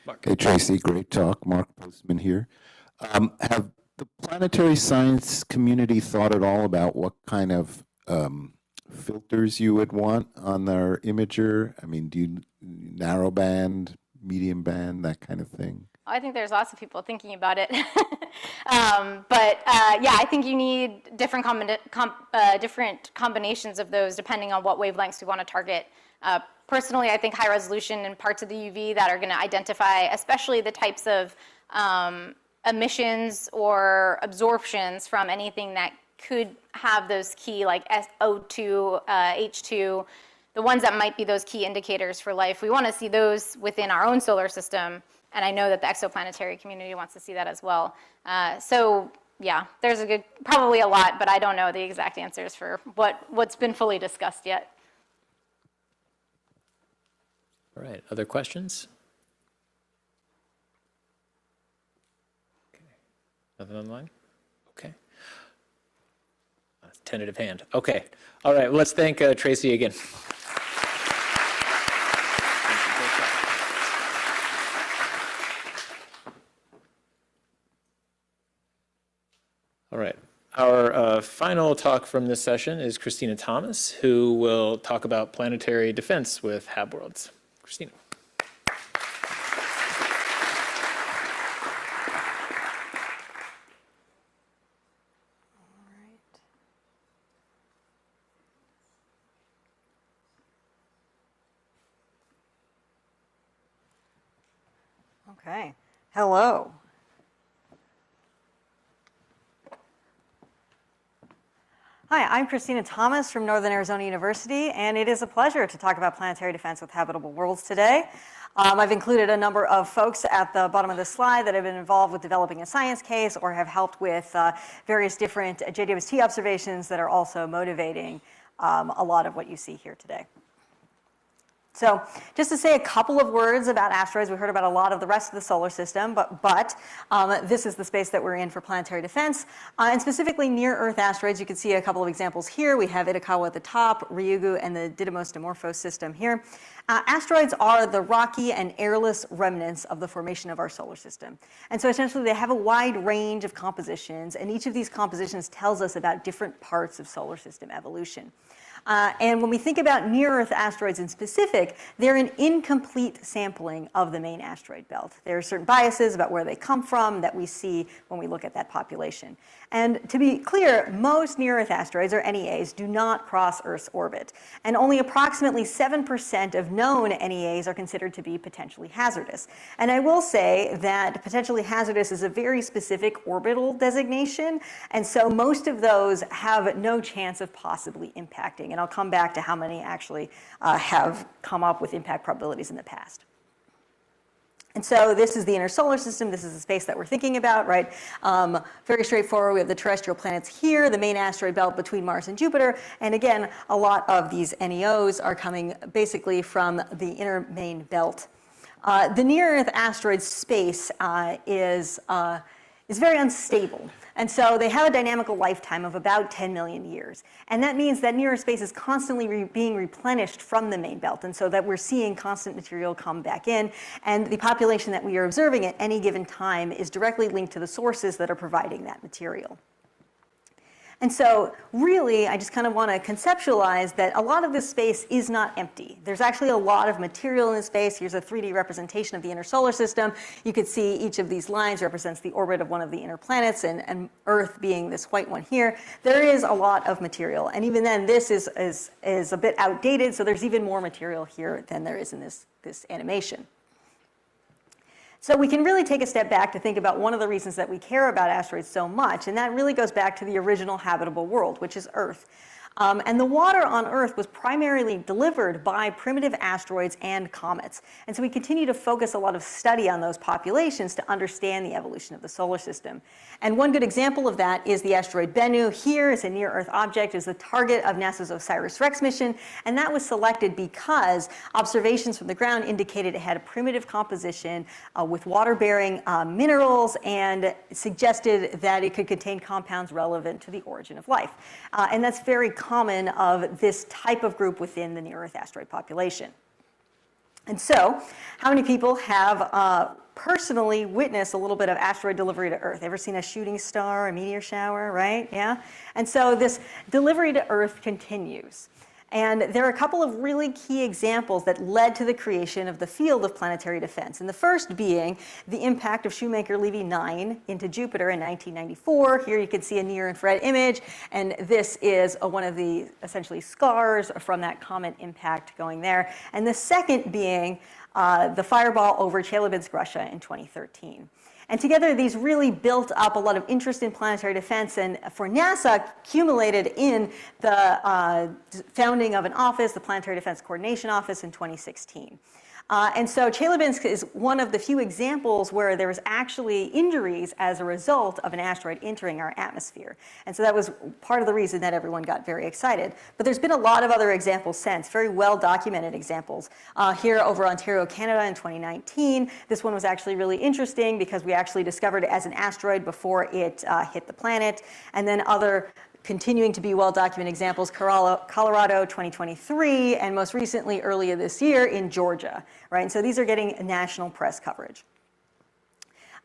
Mark. Hey, Tracy, great talk. Mark Postman here. Have the planetary science community thought at all about what kind of filters you would want on their imager? I mean, do you narrow band, medium band, that kind of thing? I think there's lots of people thinking about it. Yeah, I think you need different combinations of those depending on what wavelengths we want to target. Personally, I think high resolution and parts of the UV that are going to identify, especially the types of emissions or absorptions from anything that could have those key, like SO2, H2, the ones that might be those key indicators for life. We want to see those within our own solar system, and I know that the exoplanetary community wants to see that as well. So yeah, there's probably a lot, but I don't know the exact answers for what's been fully discussed yet. All right, other questions? Okay. Nothing online? Okay. Tentative hand. Okay. All right, let's thank Tracy again. All right. Our final talk from this session is Cristina Thomas, who will talk about planetary defense with Habitable Worlds. Cristina. Okay. Hello. Hi, I'm Cristina Thomas from Northern Arizona University, and it is a pleasure to talk about planetary defense with Habitable Worlds today. I've included a number of folks at the bottom of this slide that have been involved with developing a science case or have helped with various different JWST observations that are also motivating a lot of what you see here today. So just to say a couple of words about asteroids, we heard about a lot of the rest of the solar system, but this is the space that we're in for planetary defense. And specifically near-Earth asteroids, you can see a couple of examples here. We have Itokawa at the top, Ryugu, and the Didymos Dimorphos system here. Asteroids are the rocky and airless remnants of the formation of our solar system. And so essentially they have a wide range of compositions, and each of these compositions tells us about different parts of solar system evolution. And when we think about near-Earth asteroids in specific, they're an incomplete sampling of the main asteroid belt. There are certain biases about where they come from that we see when we look at that population. And to be clear, most near-Earth asteroids, or NEAs, do not cross Earth's orbit. And only approximately 7% of known NEAs are considered to be potentially hazardous. And I will say that potentially hazardous is a very specific orbital designation. And so most of those have no chance of possibly impacting. And I'll come back to how many actually have come up with impact probabilities in the past. And so this is the inner solar system. This is the space that we're thinking about, right? Very straightforward. We have the terrestrial planets here, the main asteroid belt between Mars and Jupiter. And again, a lot of these NEOs are coming basically from the inner main belt. The near-Earth asteroid space is very unstable. And so they have a dynamical lifetime of about 10 million years. And that means that near-Earth space is constantly being replenished from the main belt. And so that we're seeing constant material come back in. And the population that we are observing at any given time is directly linked to the sources that are providing that material. And so really, I just kind of want to conceptualize that a lot of this space is not empty. There's actually a lot of material in this space. Here's a 3D representation of the inner solar system. You can see each of these lines represents the orbit of one of the inner planets, and Earth being this white one here. There is a lot of material. And even then, this is a bit outdated, so there's even more material here than there is in this animation. So we can really take a step back to think about one of the reasons that we care about asteroids so much, and that really goes back to the original habitable world, which is Earth. And the water on Earth was primarily delivered by primitive asteroids and comets. And so we continue to focus a lot of study on those populations to understand the evolution of the solar system. And one good example of that is the asteroid Bennu. Here is a near-Earth object, is the target of NASA's OSIRIS-REx mission, and that was selected because observations from the ground indicated it had a primitive composition with water-bearing minerals and suggested that it could contain compounds relevant to the origin of life. And that's very common of this type of group within the near-Earth asteroid population. And so, how many people have personally witnessed a little bit of asteroid delivery to Earth? Ever seen a shooting star, a meteor shower, right? Yeah? And so this delivery to Earth continues. And there are a couple of really key examples that led to the creation of the field of planetary defense. And the first being the impact of Shoemaker-Levy 9 into Jupiter in 1994. Here you can see a near-infrared image, and this is one of the essentially scars from that comet impact going there. And the second being the fireball over Chelyabinsk, Russia in 2013. And together, these really built up a lot of interest in planetary defense, and for NASA, accumulated in the founding of an office, the Planetary Defense Coordination Office, in 2016. And so Chelyabinsk is one of the few examples where there was actually injuries as a result of an asteroid entering our atmosphere. And so that was part of the reason that everyone got very excited. But there's been a lot of other examples since, very well-documented examples. Here over Ontario, Canada in 2019, this one was actually really interesting because we actually discovered it as an asteroid before it hit the planet. And then other continuing to be well-documented examples, Colorado 2023, and most recently earlier this year in Georgia, right? And so these are getting national press coverage.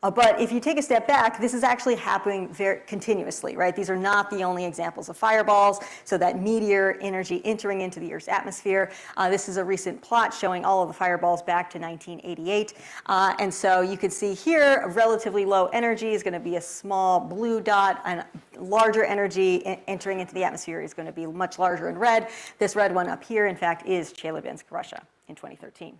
But if you take a step back, this is actually happening very continuously, right? These are not the only examples of fireballs, so that meteor energy entering into the Earth's atmosphere. This is a recent plot showing all of the fireballs back to 1988. And so you can see here, a relatively low energy is going to be a small blue dot, and larger energy entering into the atmosphere is going to be much larger in red. This red one up here, in fact, is Chelyabinsk, Russia in 2013.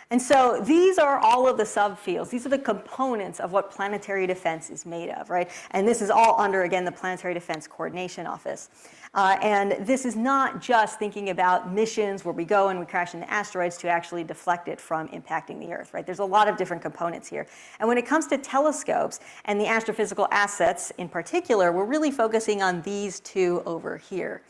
And so these are all of the subfields. These are the components of what planetary defense is made of, right? And this is all under, again, the Planetary Defense Coordination Office. And this is not just thinking about missions where we go and we crash into asteroids to actually deflect it from impacting the Earth, right? There's a lot of different components here. And when it comes to telescopes and the astrophysical assets in particular, we're really focusing on these two over here.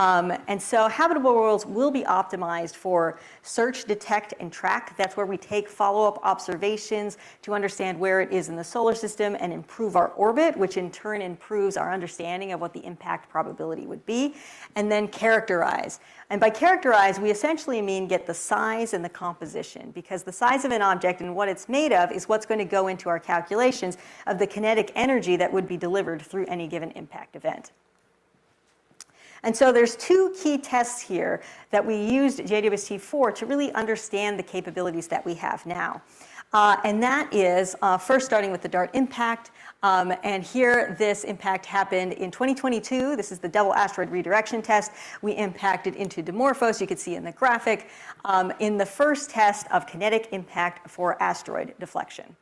And so Habitable Worlds will be optimized for search, detect, and track. That's where we take follow-up observations to understand where it is in the solar system and improve our orbit, which in turn improves our understanding of what the impact probability would be, and then characterize. And by characterize, we essentially mean get the size and the composition, because the size of an object and what it's made of is what's going to go into our calculations of the kinetic energy that would be delivered through any given impact event. And so there's two key tests here that we used JWST for to really understand the capabilities that we have now. And that is first starting with the DART impact. And here, this impact happened in 2022. This is the double asteroid redirection test. We impacted into Dimorphos, you can see in the graphic, in the first test of kinetic impact for asteroid deflection.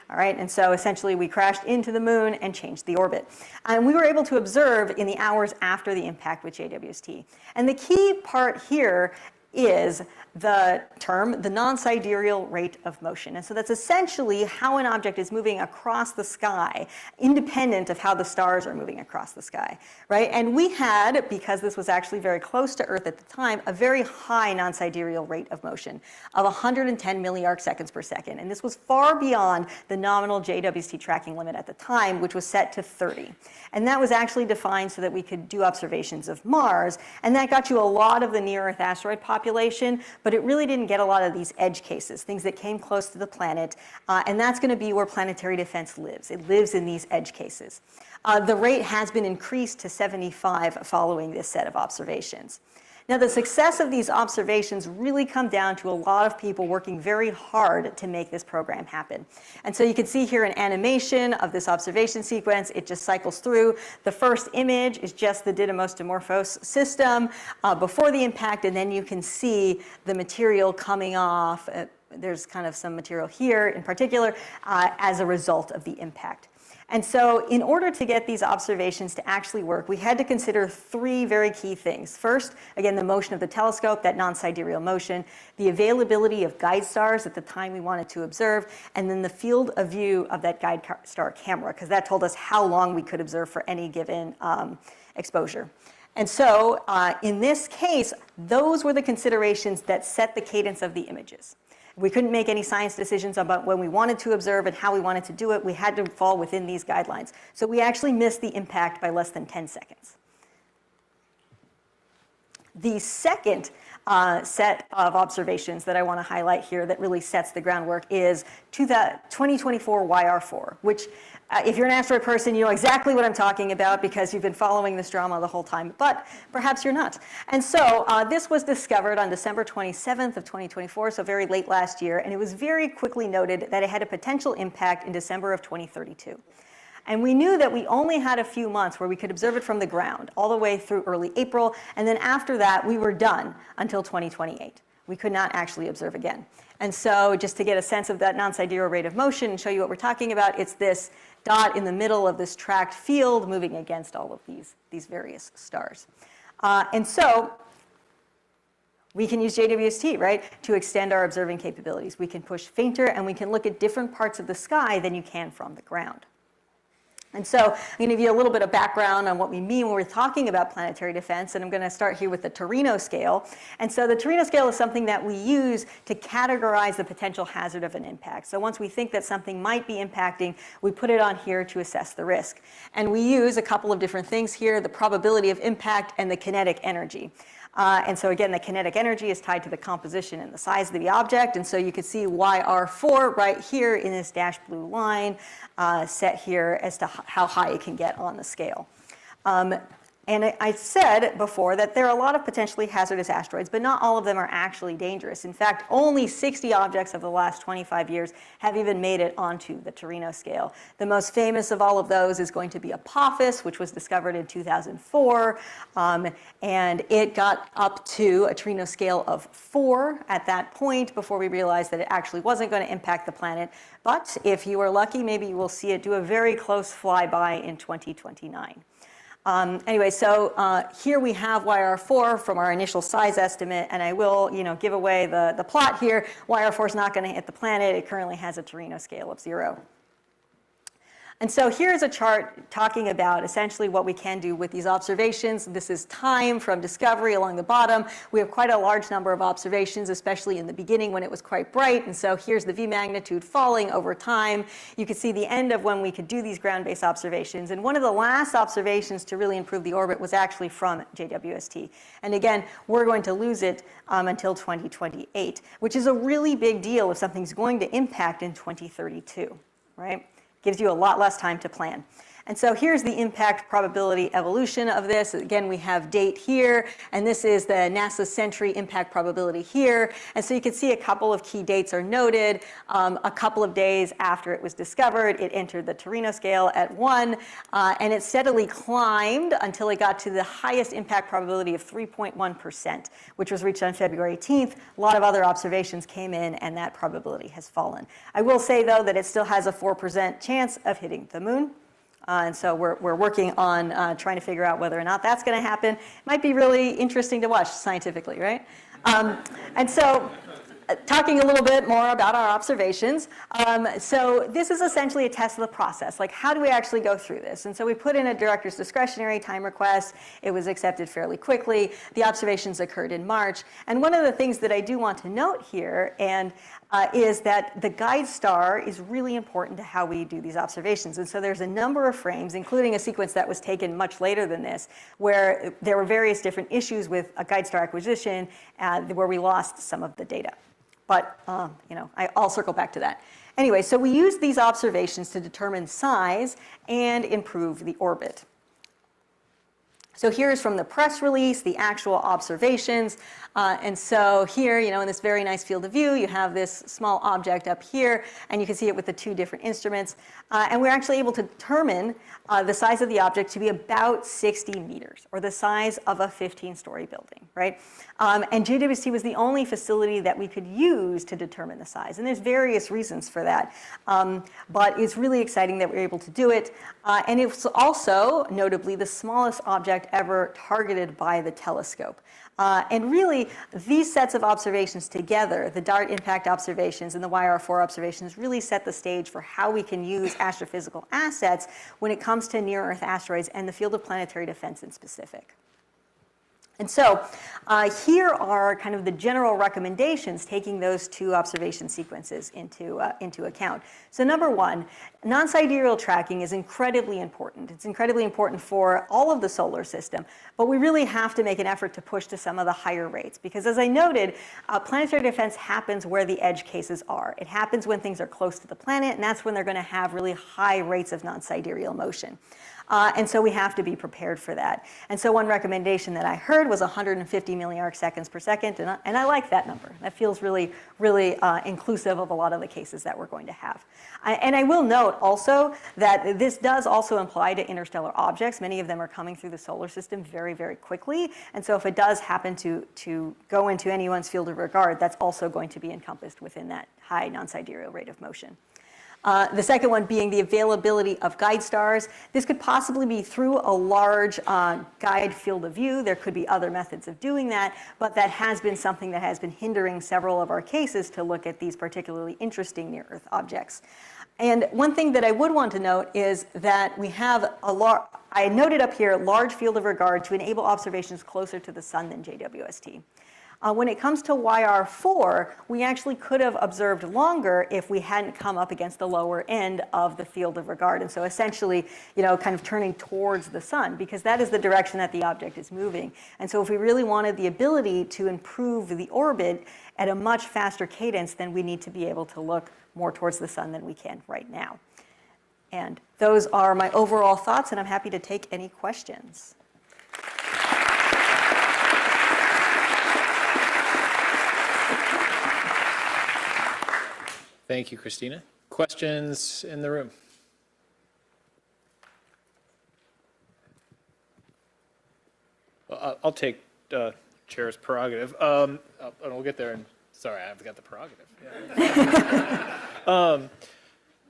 All right, and so essentially we crashed into the moon and changed the orbit. And we were able to observe in the hours after the impact with JWST. And the key part here is the term, the non-sidereal rate of motion. And so that's essentially how an object is moving across the sky, independent of how the stars are moving across the sky, right? And we had, because this was actually very close to Earth at the time, a very high non-sidereal rate of motion of 110 milliarc seconds per second. And this was far beyond the nominal JWST tracking limit at the time, which was set to 30. And that was actually defined so that we could do observations of Mars. And that got you a lot of the near-Earth asteroid population, but it really didn't get a lot of these edge cases, things that came close to the planet. And that's going to be where planetary defense lives. It lives in these edge cases. The rate has been increased to 75 following this set of observations. Now, the success of these observations really come down to a lot of people working very hard to make this program happen. And so you can see here an animation of this observation sequence. It just cycles through. The first image is just the Didymos Dimorphos system before the impact, and then you can see the material coming off. There's kind of some material here in particular as a result of the impact. And so in order to get these observations to actually work, we had to consider three very key things. First, again, the motion of the telescope, that non-sidereal motion, the availability of guide stars at the time we wanted to observe, and then the field of view of that guide star camera, because that told us how long we could observe for any given exposure. And so in this case, those were the considerations that set the cadence of the images. We couldn't make any science decisions about when we wanted to observe and how we wanted to do it. We had to fall within these guidelines. So we actually missed the impact by less than 10 seconds. The second set of observations that I want to highlight here that really sets the groundwork is 2024 YR4, which if you're an asteroid person, you know exactly what I'm talking about because you've been following this drama the whole time, but perhaps you're not. And so this was discovered on December 27th of 2024, so very late last year, and it was very quickly noted that it had a potential impact in December of 2032. And we knew that we only had a few months where we could observe it from the ground, all the way through early April, and then after that, we were done until 2028. We could not actually observe again. And so just to get a sense of that non-sidereal rate of motion and show you what we're talking about, it's this dot in the middle of this tracked field moving against all of these various stars. And so we can use JWST, right, to extend our observing capabilities. We can push fainter, and we can look at different parts of the sky than you can from the ground. And so I'm going to give you a little bit of background on what we mean when we're talking about planetary defense, and I'm going to start here with the Torino scale. And so the Torino scale is something that we use to categorize the potential hazard of an impact. So once we think that something might be impacting, we put it on here to assess the risk. And we use a couple of different things here, the probability of impact and the kinetic energy. And so again, the kinetic energy is tied to the composition and the size of the object. And so you can see YR4 right here in this dashed blue line set here as to how high it can get on the scale. And I said before that there are a lot of potentially hazardous asteroids, but not all of them are actually dangerous. In fact, only 60 objects of the last 25 years have even made it onto the Torino scale. The most famous of all of those is going to be Apophis, which was discovered in 2004. And it got up to a Torino scale of 4 at that point before we realized that it actually wasn't going to impact the planet. But if you are lucky, maybe you will see it do a very close flyby in 2029. Anyway, so here we have YR4 from our initial size estimate, and I will, give away the plot here. YR4 is not going to hit the planet. It currently has a Torino scale of 0. And so here's a chart talking about essentially what we can do with these observations. This is time from discovery along the bottom. We have quite a large number of observations, especially in the beginning when it was quite bright. And so here's the V magnitude falling over time. You can see the end of when we could do these ground-based observations. And one of the last observations to really improve the orbit was actually from JWST. And again, we're going to lose it until 2028, which is a really big deal if something's going to impact in 2032, right? Gives you a lot less time to plan. And so here's the impact probability evolution of this. Again, we have date here, and this is the NASA Sentry impact probability here. And so you can see a couple of key dates are noted. A couple of days after it was discovered, it entered the Torino scale at 1, and it steadily climbed until it got to the highest impact probability of 3.1%, which was reached on February 18th. A lot of other observations came in, and that probability has fallen. I will say, though, that it still has a 4% chance of hitting the moon. And so we're working on trying to figure out whether or not that's going to happen. It might be really interesting to watch scientifically, right? And so talking a little bit more about our observations. So this is essentially a test of the process. Like, how do we actually go through this? And so we put in a director's discretionary time request. It was accepted fairly quickly. The observations occurred in March. And one of the things that I do want to note here is that the guide star is really important to how we do these observations. And so there's a number of frames, including a sequence that was taken much later than this, where there were various different issues with a guide star acquisition where we lost some of the data. But, I'll circle back to that. Anyway, so we use these observations to determine size and improve the orbit. So here's from the press release, the actual observations. And so here, in this very nice field of view, you have this small object up here, and you can see it with the two different instruments. And we're actually able to determine the size of the object to be about 60 meters, or the size of a 15-story building, right? And GWST was the only facility that we could use to determine the size. And there's various reasons for that. But it's really exciting that we're able to do it. And it was also, notably, the smallest object ever targeted by the telescope. And really, these sets of observations together, the DART impact observations and the YR4 observations, really set the stage for how we can use astrophysical assets when it comes to near-Earth asteroids and the field of planetary defense in specific. And so here are kind of the general recommendations taking those two observation sequences into account. So number one, non-sidereal tracking is incredibly important. It's incredibly important for all of the solar system, but we really have to make an effort to push to some of the higher rates because, as I noted, planetary defense happens where the edge cases are. It happens when things are close to the planet, and that's when they're going to have really high rates of non-sidereal motion. And so we have to be prepared for that. And so one recommendation that I heard was 150 milliarc seconds per second, and I like that number. That feels really, really inclusive of a lot of the cases that we're going to have. And I will note also that this does also apply to interstellar objects. Many of them are coming through the solar system very, very quickly. And so if it does happen to go into anyone's field of regard, that's also going to be encompassed within that high non-sidereal rate of motion. The second one being the availability of guide stars. This could possibly be through a large guide field of view. There could be other methods of doing that, but that has been something that has been hindering several of our cases to look at these particularly interesting near-Earth objects. And one thing that I would want to note is that we have I noted up here, large field of regard to enable observations closer to the sun than JWST. When it comes to YR4, we actually could have observed longer if we hadn't come up against the lower end of the field of regard. And so essentially, kind of turning towards the sun, because that is the direction that the object is moving. And so if we really wanted the ability to improve the orbit at a much faster cadence, then we need to be able to look more towards the sun than we can right now. And those are my overall thoughts, and I'm happy to take any questions. Thank you, Cristina. Questions in the room? Well, I'll take chair's prerogative. And we'll get there. And sorry, I haven't got the prerogative. Yeah.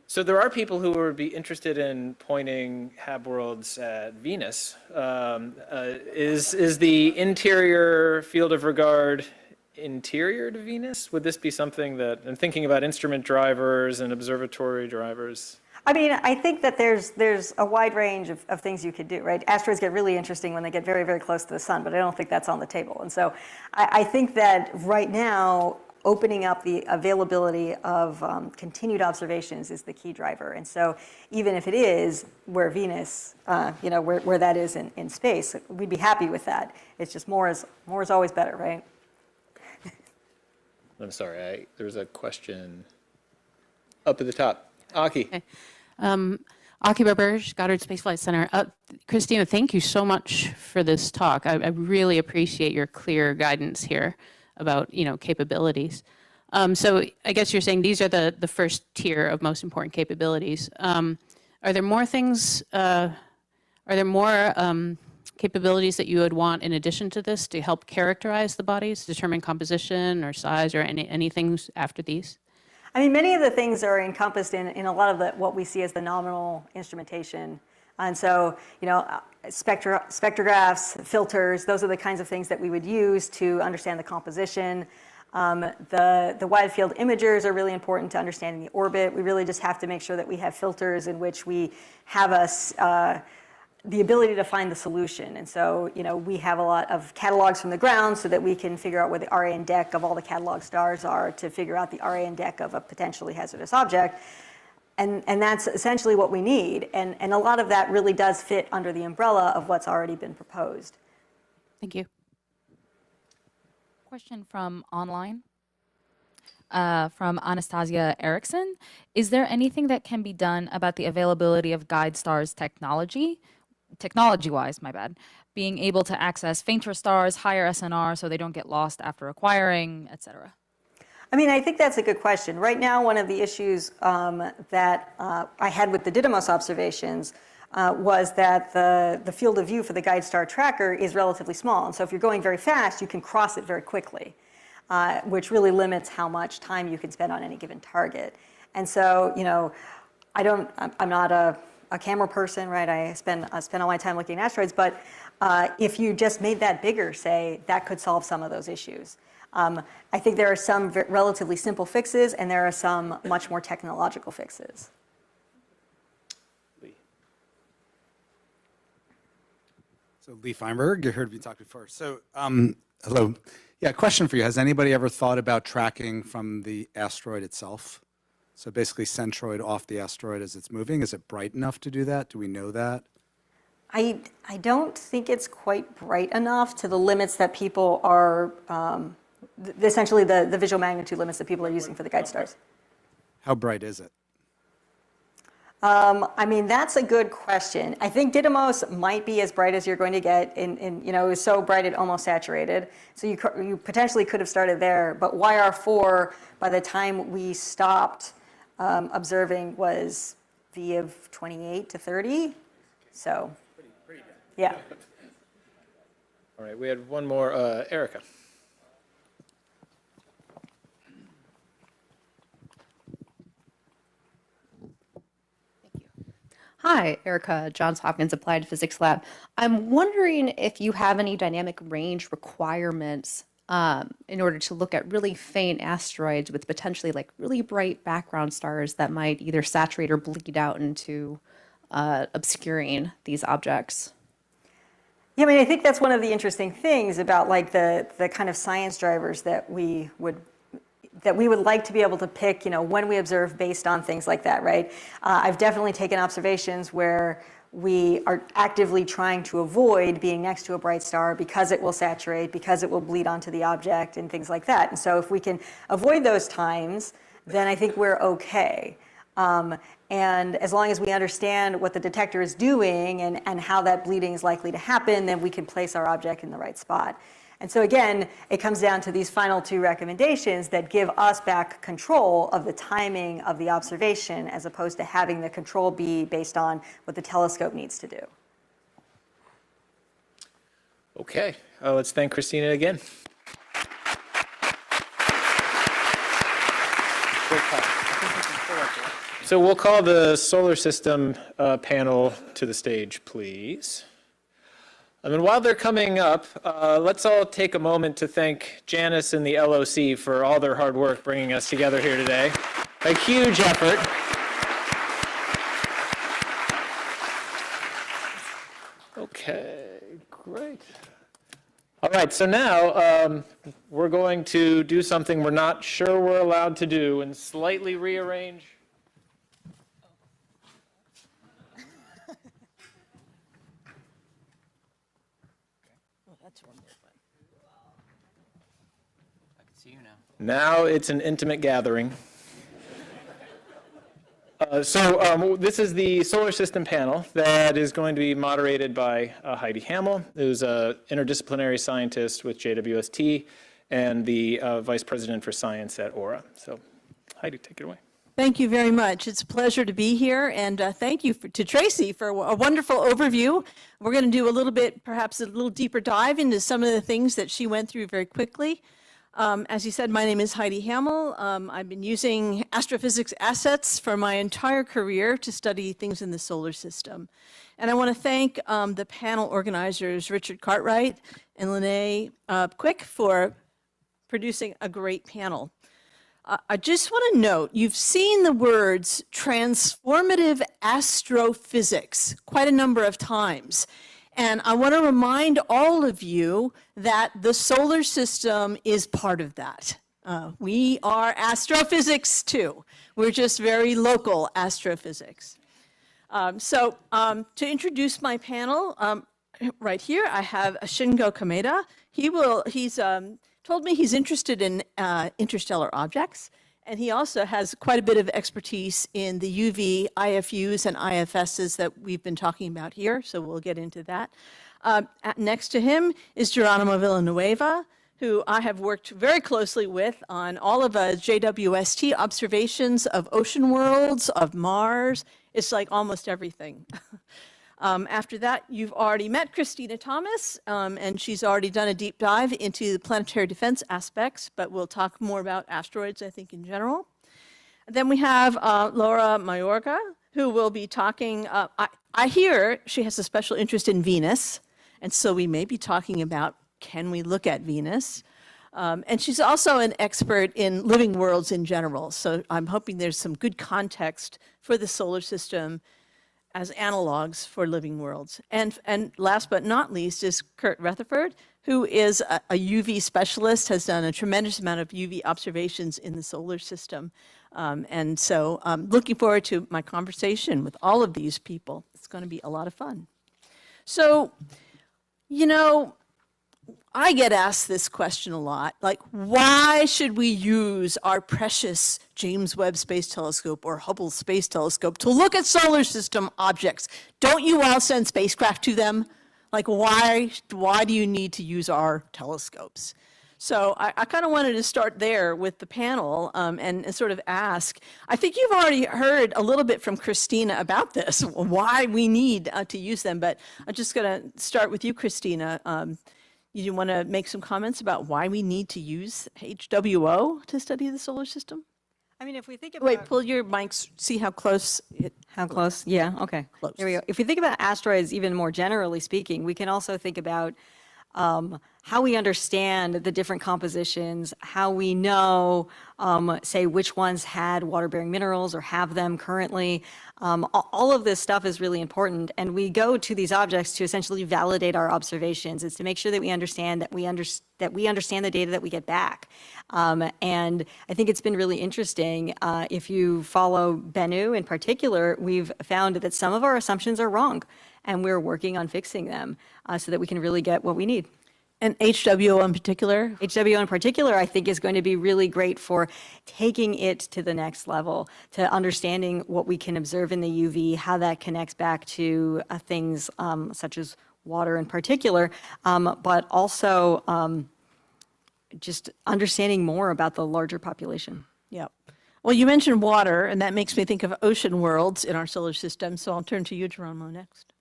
So there are people who would be interested in pointing Hab worlds at Venus. Is the interior field of regard interior to Venus? Would this be something that, I'm thinking about instrument drivers and observatory drivers? I mean, I think that there's a wide range of things you could do, right? Asteroids get really interesting when they get very, very close to the sun, but I don't think that's on the table. And so I think that right now, opening up the availability of continued observations is the key driver. And so even if it is where Venus, where that is in space, we'd be happy with that. It's just more is always better, right? I'm sorry, there was a question up at the top. Aki. Okay. Aki Berberge, Goddard Space Flight Center. Cristina, thank you so much for this talk. I really appreciate your clear guidance here about capabilities. So I guess you're saying these are the first tier of most important capabilities. Are there more things? Are there more capabilities that you would want in addition to this to help characterize the bodies, determine composition or size, or any things after these? I mean, many of the things are encompassed in a lot of what we see as the nominal instrumentation. And so, spectrographs, filters, those are the kinds of things that we would use to understand the composition. The wide field imagers are really important to understanding the orbit. We really just have to make sure that we have filters in which we have the ability to find the solution. And so, we have a lot of catalogs from the ground so that we can figure out where the RA index of all the catalog stars are to figure out the RA index of a potentially hazardous object. And that's essentially what we need. And a lot of that really does fit under the umbrella of what's already been proposed. Thank you. Question from online. From Anastasia Erickson. Is there anything that can be done about the availability of guide stars technology? technology-wise, my bad, being able to access fainter stars, higher SNR, so they don't get lost after acquiring, et cetera? I mean, I think that's a good question. Right now, one of the issues that I had with the Didymos observations was that the field of view for the guide star tracker is relatively small. And so if you're going very fast, you can cross it very quickly, which really limits how much time you can spend on any given target. And so, you know, I'm not a camera person, right? I spend all my time looking at asteroids, but if you just made that bigger, say, that could solve some of those issues. I think there are some relatively simple fixes, and there are some much more technological fixes. So Lee Feinberg, you heard me talk before. So hello. Yeah, question for you. Has anybody ever thought about tracking from the asteroid itself? So basically centroid off the asteroid as it's moving. Is it bright enough to do that? Do we know that? I don't think it's quite bright enough to the limits that people are, essentially the visual magnitude limits that people are using for the guide stars. How bright is it? I mean, that's a good question. I think Didymos might be as bright as you're going to get. You know, it was so bright it almost saturated. So you potentially could have started there. But YR4, by the time we stopped observing, was V of 28 to 30. So, yeah. All right, we had one more, Erica. Hi, Erica, Johns Hopkins Applied Physics Lab. I'm wondering if you have any dynamic range requirements in order to look at really faint asteroids with potentially like really bright background stars that might either saturate or bleed out into obscuring these objects. Yeah, I mean, I think that's one of the interesting things about like the kind of science drivers that we would like to be able to pick, you know, when we observe based on things like that, right? I've definitely taken observations where we are actively trying to avoid being next to a bright star because it will saturate, because it will bleed onto the object and things like that. And so if we can avoid those times, then I think we're okay. And as long as we understand what the detector is doing and how that bleeding is likely to happen, then we can place our object in the right spot. And so again, it comes down to these final two recommendations that give us back control of the timing of the observation as opposed to having the control be based on what the telescope needs to do. Okay, let's thank Cristina again. So we'll call the solar system panel to the stage, please. And while they're coming up, let's all take a moment to thank Janice and the LOC for all their hard work bringing us together here today. A huge effort. Okay, great. All right, so now we're going to do something we're not sure we're allowed to do and slightly rearrange. Now it's an intimate gathering. This is the solar system panel that is going to be moderated by Heidi Hammel, who's an interdisciplinary scientist with JWST and the Vice President for Science at SWRI. So Heidi, take it away. Thank you very much. It's a pleasure to be here, and thank you to Tracy for a wonderful overview. We're going to do a little bit, perhaps a little deeper dive into some of the things that she went through very quickly. As you said, my name is Heidi Hammel. I've been using astrophysics assets for my entire career to study things in the solar system. And I want to thank the panel organizers, Richard Cartwright and Lynnae Quick, for producing a great panel. I just want to note, you've seen the words transformative astrophysics quite a number of times. And I want to remind all of you that the solar system is part of that. We are astrophysics too. We're just very local astrophysics. To introduce my panel, right here I have Shingo Kameda. He's told me he's interested in interstellar objects, And he also has quite a bit of expertise in the UV, IFUs, and IFSs that we've been talking about here, so we'll get into that. Next to him is Geronimo Villanueva, who I have worked very closely with on all of JWST observations of ocean worlds, of Mars. It's like almost everything. After that, you've already met Cristina Thomas, and she's already done a deep dive into the planetary defense aspects, but we'll talk more about asteroids, I think, in general. And then we have Laura Mayorga, who will be talking, I hear she has a special interest in Venus, and so we may be talking about, can we look at Venus? And she's also an expert in living worlds in general, so I'm hoping there's some good context for the solar system as analogs for living worlds. And last but not least is Kurt Retherford, who is a UV specialist, has done a tremendous amount of UV observations in the solar system. And so I'm looking forward to my conversation with all of these people. It's going to be a lot of fun. So, you know, I get asked this question a lot, like, why should we use our precious James Webb Space Telescope or Hubble Space Telescope to look at solar system objects? Don't you all send spacecraft to them? Like, why do you need to use our telescopes? So I kind of wanted to start there with the panel and sort of ask, I think you've already heard a little bit from Cristina about this, why we need to use them, but I'm just going to start with you, Cristina. You want to make some comments about why we need to use HWO to study the solar system? I mean, if we think about... Wait, pull your mics, see how close it... How close? Yeah, okay. Close. There we go. If we think about asteroids, even more generally speaking, we can also think about how we understand the different compositions, how we know, say, which ones had water-bearing minerals or have them currently. All of this stuff is really important, and we go to these objects to essentially validate our observations. It's to make sure that we understand that we understand the data that we get back. And I think it's been really interesting. If you follow Bennu in particular, we've found that some of our assumptions are wrong, and we're working on fixing them so that we can really get what we need. And HWO in particular? HWO in particular, I think, is going to be really great for taking it to the next level, to understanding what we can observe in the UV, how that connects back to things such as water in particular, but also just understanding more about the larger population. Yep. Well, you mentioned water, and that makes me think of ocean worlds in our solar system, so I'll turn to you, Geronimo, next.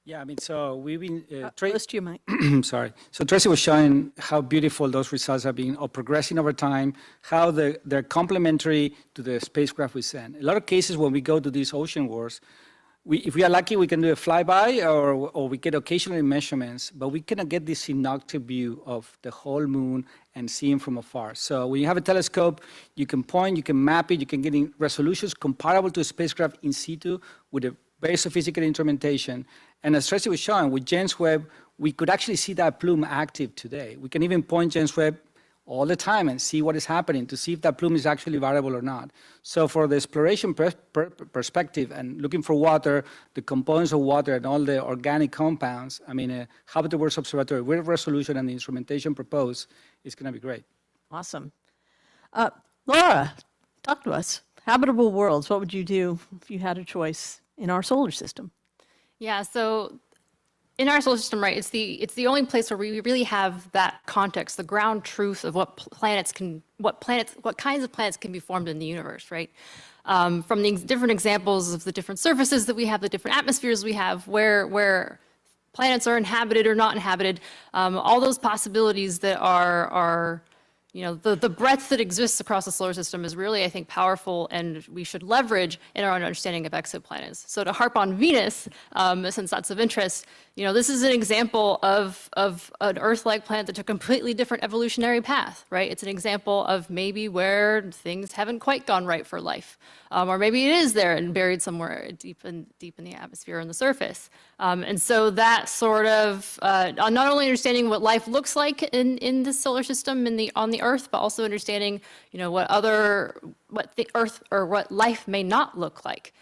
Yeah, I mean, so we've been... Close to your mic. Sorry. So Tracy was showing how beautiful those results have been, or progressing over time, how they're complementary to the spacecraft we send. A lot of cases when we go to these ocean wars, if we are lucky, we can do a flyby, or we get occasionally measurements, but we cannot get this synoptic view of the whole moon and seeing from afar. So when you have a telescope, you can point, you can map it, you can get in resolutions comparable to a spacecraft in situ with a very sophisticated instrumentation. And as Tracy was showing, with James Webb, we could actually see that plume active today. We can even point James Webb all the time and see what is happening to see if that plume is actually variable or not. So for the exploration perspective and looking for water, the components of water and all the organic compounds, I mean, a Habitable Worlds Observatory with resolution and the instrumentation proposed is going to be great. Awesome. Laura, talk to us. Habitable worlds, what would you do if you had a choice in our solar system? Yeah, so in our solar system, right, it's the only place where we really have that context, the ground truth of what kinds of planets can be formed in the universe, right? From the different examples of the different surfaces that we have, the different atmospheres we have, where planets are inhabited or not inhabited, all those possibilities that are you know, the breadth that exists across the solar system is really, I think, powerful, and we should leverage in our understanding of exoplanets. So to harp on Venus, since that's of interest, you know, this is an example of an Earth-like planet that took a completely different evolutionary path, right? It's an example of maybe where things haven't quite gone right for life, or maybe it is there and buried somewhere deep in the atmosphere on the surface. And so that sort of not only understanding what life looks like in the solar system on the Earth, but also understanding, you know, what the Earth or what life may not look like.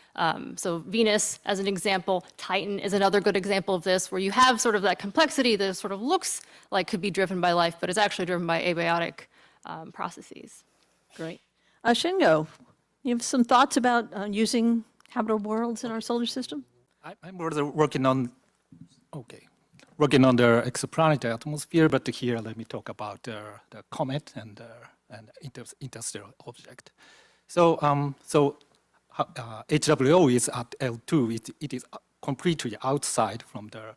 So Venus, as an example, Titan is another good example of this, where you have sort of that complexity that sort of looks like could be driven by life, but is actually driven by abiotic processes. Great. Shingo, you have some thoughts about using habitable worlds in our solar system? I'm working on, working on the exoplanetary atmosphere, but here let me talk about the comet and interstellar object. So, HWO is at L2. It is completely outside from the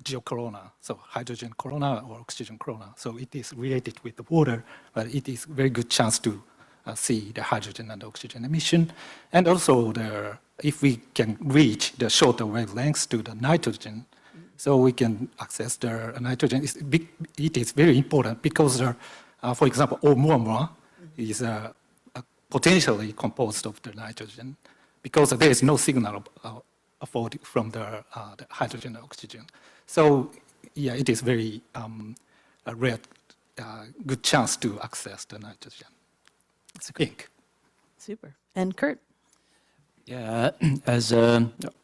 geocorona, so hydrogen corona or oxygen corona. So it is related with the water, but it is very good chance to see the hydrogen and oxygen emission. And also, if we can reach the shorter wavelengths to the nitrogen, so we can access the nitrogen. It is very important because, for example, Oumuamua is potentially composed of the nitrogen because there is no signal from the hydrogen and oxygen. So, yeah, it is very a rare, good chance to access the nitrogen. It's big. Super. And Kurt? Yeah, as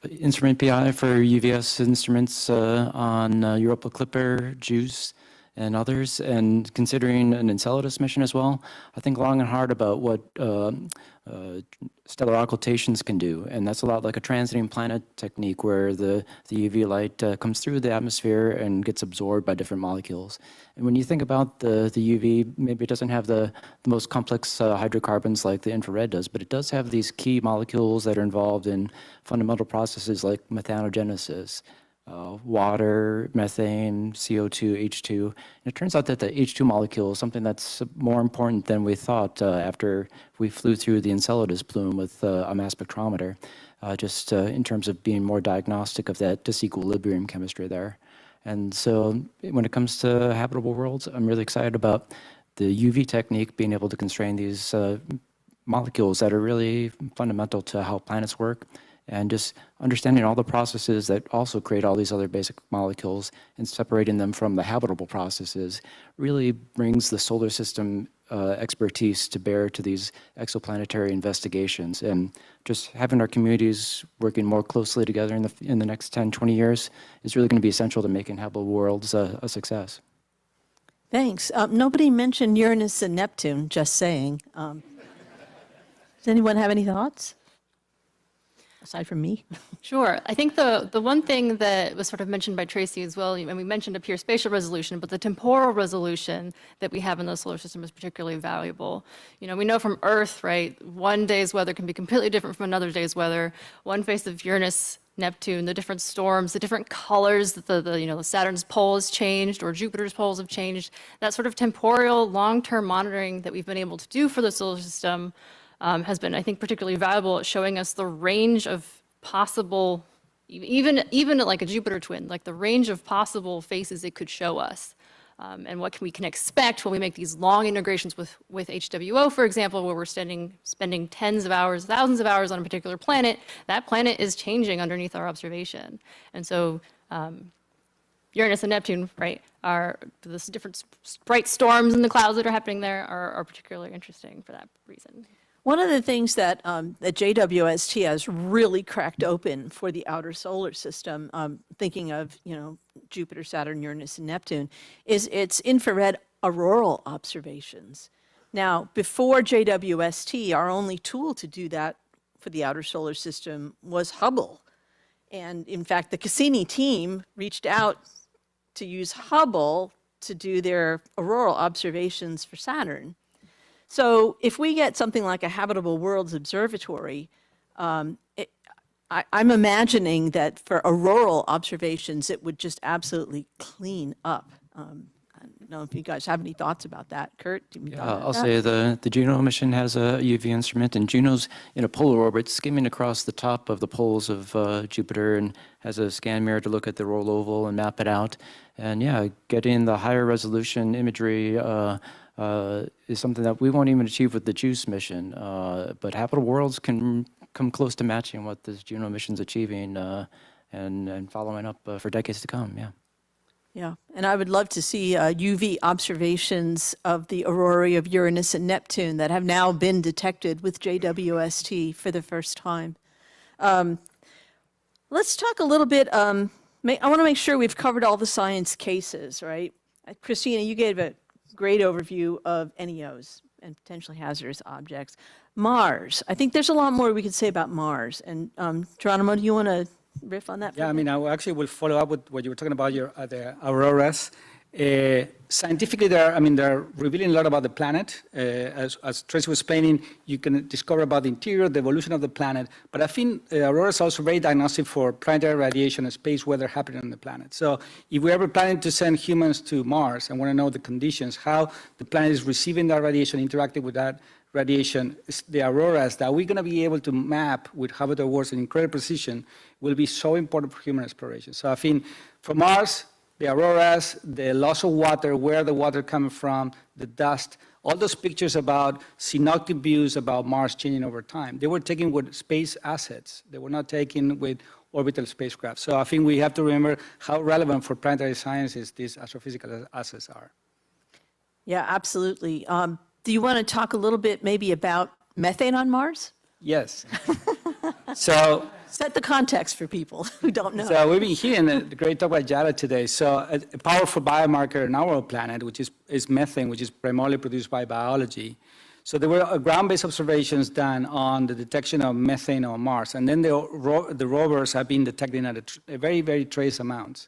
instrument PI for UVS instruments on Europa Clipper, JUICE, and others, and considering an Enceladus mission as well, I think long and hard about what stellar occultations can do, and that's a lot like a transiting planet technique where the UV light comes through the atmosphere and gets absorbed by different molecules. And when you think about the UV, maybe it doesn't have the most complex hydrocarbons like the infrared does, but it does have these key molecules that are involved in fundamental processes like methanogenesis, water, methane, CO2, H2. And it turns out that the H2 molecule is something that's more important than we thought after we flew through the Enceladus plume with a mass spectrometer, just in terms of being more diagnostic of that disequilibrium chemistry there. And so when it comes to habitable worlds, I'm really excited about the UV technique being able to constrain these molecules that are really fundamental to how planets work, and just understanding all the processes that also create all these other basic molecules and separating them from the habitable processes really brings the solar system expertise to bear to these exoplanetary investigations. And just having our communities working more closely together in the next 10, 20 years is really going to be essential to making habitable worlds a success. Thanks. Nobody mentioned Uranus and Neptune, just saying. Does anyone have any thoughts? Aside from me? Sure. I think the one thing that was sort of mentioned by Tracy as well, and we mentioned up here spatial resolution, but the temporal resolution that we have in the solar system is particularly valuable. You know, we know from Earth, right, one day's weather can be completely different from another day's weather. One face of Uranus, Neptune, the different storms, the different colors that the Saturn's pole has changed or Jupiter's poles have changed. That sort of temporal, long-term monitoring that we've been able to do for the solar system has been, I think, particularly valuable at showing us the range of possible, even like a Jupiter twin, like the range of possible faces it could show us. And what we can expect when we make these long integrations with HWO, for example, where we're spending tens of hours, thousands of hours on a particular planet. That planet is changing underneath our observation. And so Uranus and Neptune, right, are the different bright storms in the clouds that are happening there are particularly interesting for that reason. One of the things that that JWST has really cracked open for the outer solar system, thinking of Jupiter, Saturn, Uranus, and Neptune, is its infrared auroral observations. Now, before JWST, our only tool to do that for the outer solar system was Hubble. And in fact, the Cassini team reached out to use Hubble to do their auroral observations for Saturn. So if we get something like a Habitable Worlds Observatory, I'm imagining that for auroral observations, it would just absolutely clean up. I don't know if you guys have any thoughts about that. Kurt, do you Yeah, I'll say the Juno mission has a UV instrument, and Juno's in a polar orbit skimming across the top of the poles of Jupiter and has a scan mirror to look at the roll oval and map it out. And yeah, getting the higher resolution imagery is something that we won't even achieve with the JUICE mission. But Habitable Worlds can come close to matching what this Juno mission's achieving and following up for decades to come, yeah. Yeah, and I would love to see UV observations of the aurorae of Uranus and Neptune that have now been detected with JWST for the first time. Let's talk a little bit, I want to make sure we've covered all the science cases, right? Cristina, you gave a great overview of NEOs. and potentially hazardous objects. Mars, I think there's a lot more we could say about Mars. And Geronimo, do you want to riff on that? Yeah, I mean, I actually will follow up with what you were talking about, the auroras. Scientifically, they're revealing a lot about the planet. As Tracy was explaining, you can discover about the interior, the evolution of the planet. But I think auroras are also very diagnostic for planetary radiation and space weather happening on the planet. So if we're ever planning to send humans to Mars and want to know the conditions, how the planet is receiving that radiation, interacting with that radiation, the auroras that we're going to be able to map with Habitable Worlds in incredible precision will be so important for human exploration. So I think for Mars, the auroras, the loss of water, where the water coming from, the dust, all those pictures about synoptic views about Mars changing over time, they were taken with space assets. They were not taken with orbital spacecraft. So I think we have to remember how relevant for planetary sciences these astrophysical assets are. Yeah, absolutely. Do you want to talk a little bit maybe about methane on Mars? Yes. So set the context for people who don't know. So we've been hearing the great talk by Jada today. So a powerful biomarker on our planet, which is methane, which is primarily produced by biology. So there were ground-based observations done on the detection of methane on Mars, and then the rovers have been detecting at a very, very trace amounts.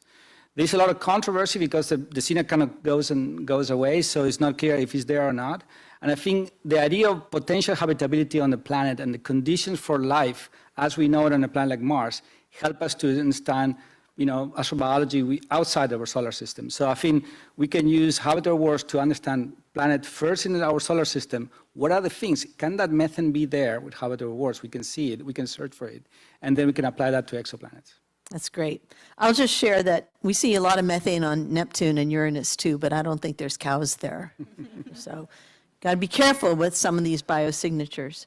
There's a lot of controversy because the signal kind of goes away, so it's not clear if it's there or not. And I think the idea of potential habitability on the planet and the conditions for life, as we know it on a planet like Mars, help us to understand, astrobiology outside of our solar system. So I think we can use Habitable Worlds to understand planet first in our solar system. What are the things? Can that methane be there with Habitable Worlds? We can see it, we can search for it, and then we can apply that to exoplanets. That's great. I'll just share that we see a lot of methane on Neptune and Uranus too, but I don't think there's cows there. So got to be careful with some of these biosignatures.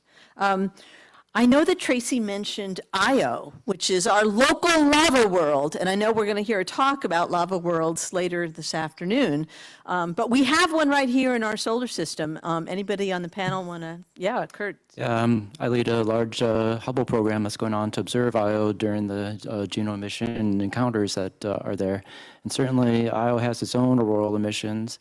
I know that Tracy mentioned Io, which is our local lava world, and I know we're going to hear a talk about lava worlds later this afternoon, but we have one right here in our solar system. Anybody on the panel want to? Yeah, Kurt. I lead a large Hubble program that's going on to observe Io during the Juno mission and encounters that are there. And certainly Io has its own auroral emissions,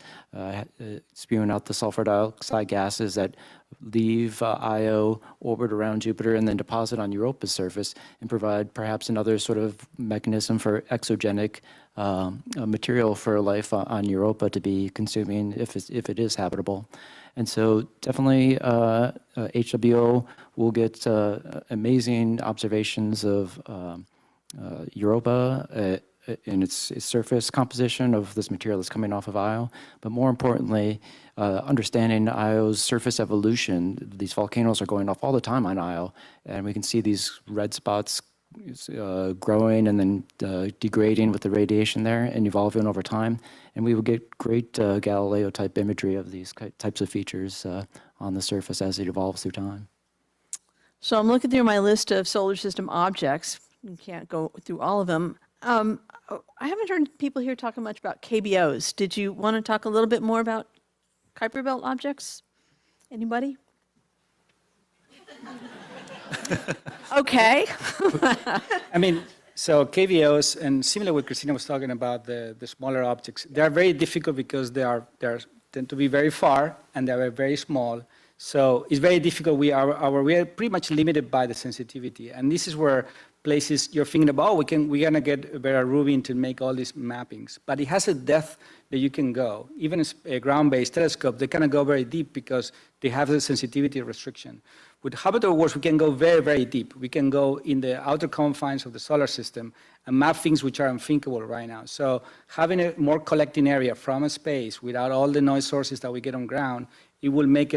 spewing out the sulfur dioxide gases that leave Io, orbit around Jupiter, and then deposit on Europa's surface and provide perhaps another sort of mechanism for exogenic material for life on Europa to be consuming if it is habitable. And so definitely HWO will get amazing observations of Europa in its surface composition of this material that's coming off of Io, but more importantly, understanding Io's surface evolution. These volcanoes are going off all the time on Io, and we can see these red spots growing and then degrading with the radiation there and evolving over time. And we will get great Galileo-type imagery of these types of features on the surface as it evolves through time. So I'm looking through my list of solar system objects. You can't go through all of them. I haven't heard people here talking much about KBOs. Did you want to talk a little bit more about Kuiper Belt objects? Anybody? Okay. I mean, so KVOs, and similar what Cristina was talking about, the smaller objects, they are very difficult because they tend to be very far and they are very small. So it's very difficult. We are pretty much limited by the sensitivity, and this is where places you're thinking about, we're gonna get a better Rubin to make all these mappings. But it has a depth that you can go. Even a ground-based telescope, they cannot go very deep because they have the sensitivity restriction. With Habitable Worlds, we can go very, very deep. We can go in the outer confines of the solar system and map things which are unthinkable right now. So having a more collecting area from space without all the noise sources that we get on ground, it will make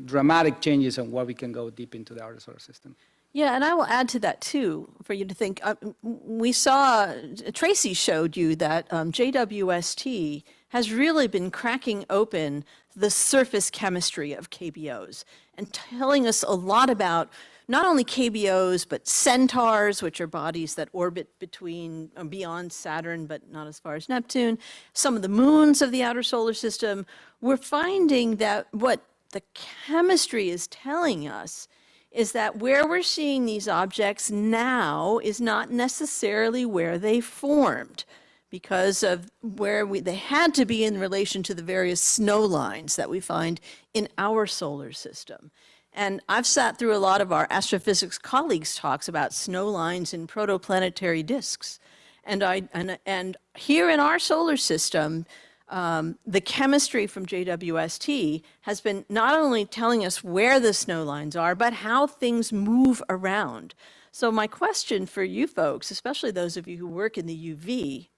dramatic changes on where we can go deep into the outer solar system. Yeah, and I will add to that too, for you to think. We saw, Tracy showed you that JWST has really been cracking open the surface chemistry of KBOs and telling us a lot about not only KBOs, but centaurs, which are bodies that orbit beyond Saturn, but not as far as Neptune, some of the moons of the outer solar system. We're finding that what the chemistry is telling us is that where we're seeing these objects now is not necessarily where they formed, because of where they had to be in relation to the various snow lines that we find in our solar system. And I've sat through a lot of our astrophysics colleagues' talks about snow lines in protoplanetary disks. And here in our solar system, the chemistry from JWST has been not only telling us where the snow lines are, but how things move around. So my question for you folks, especially those of you who work in the UV,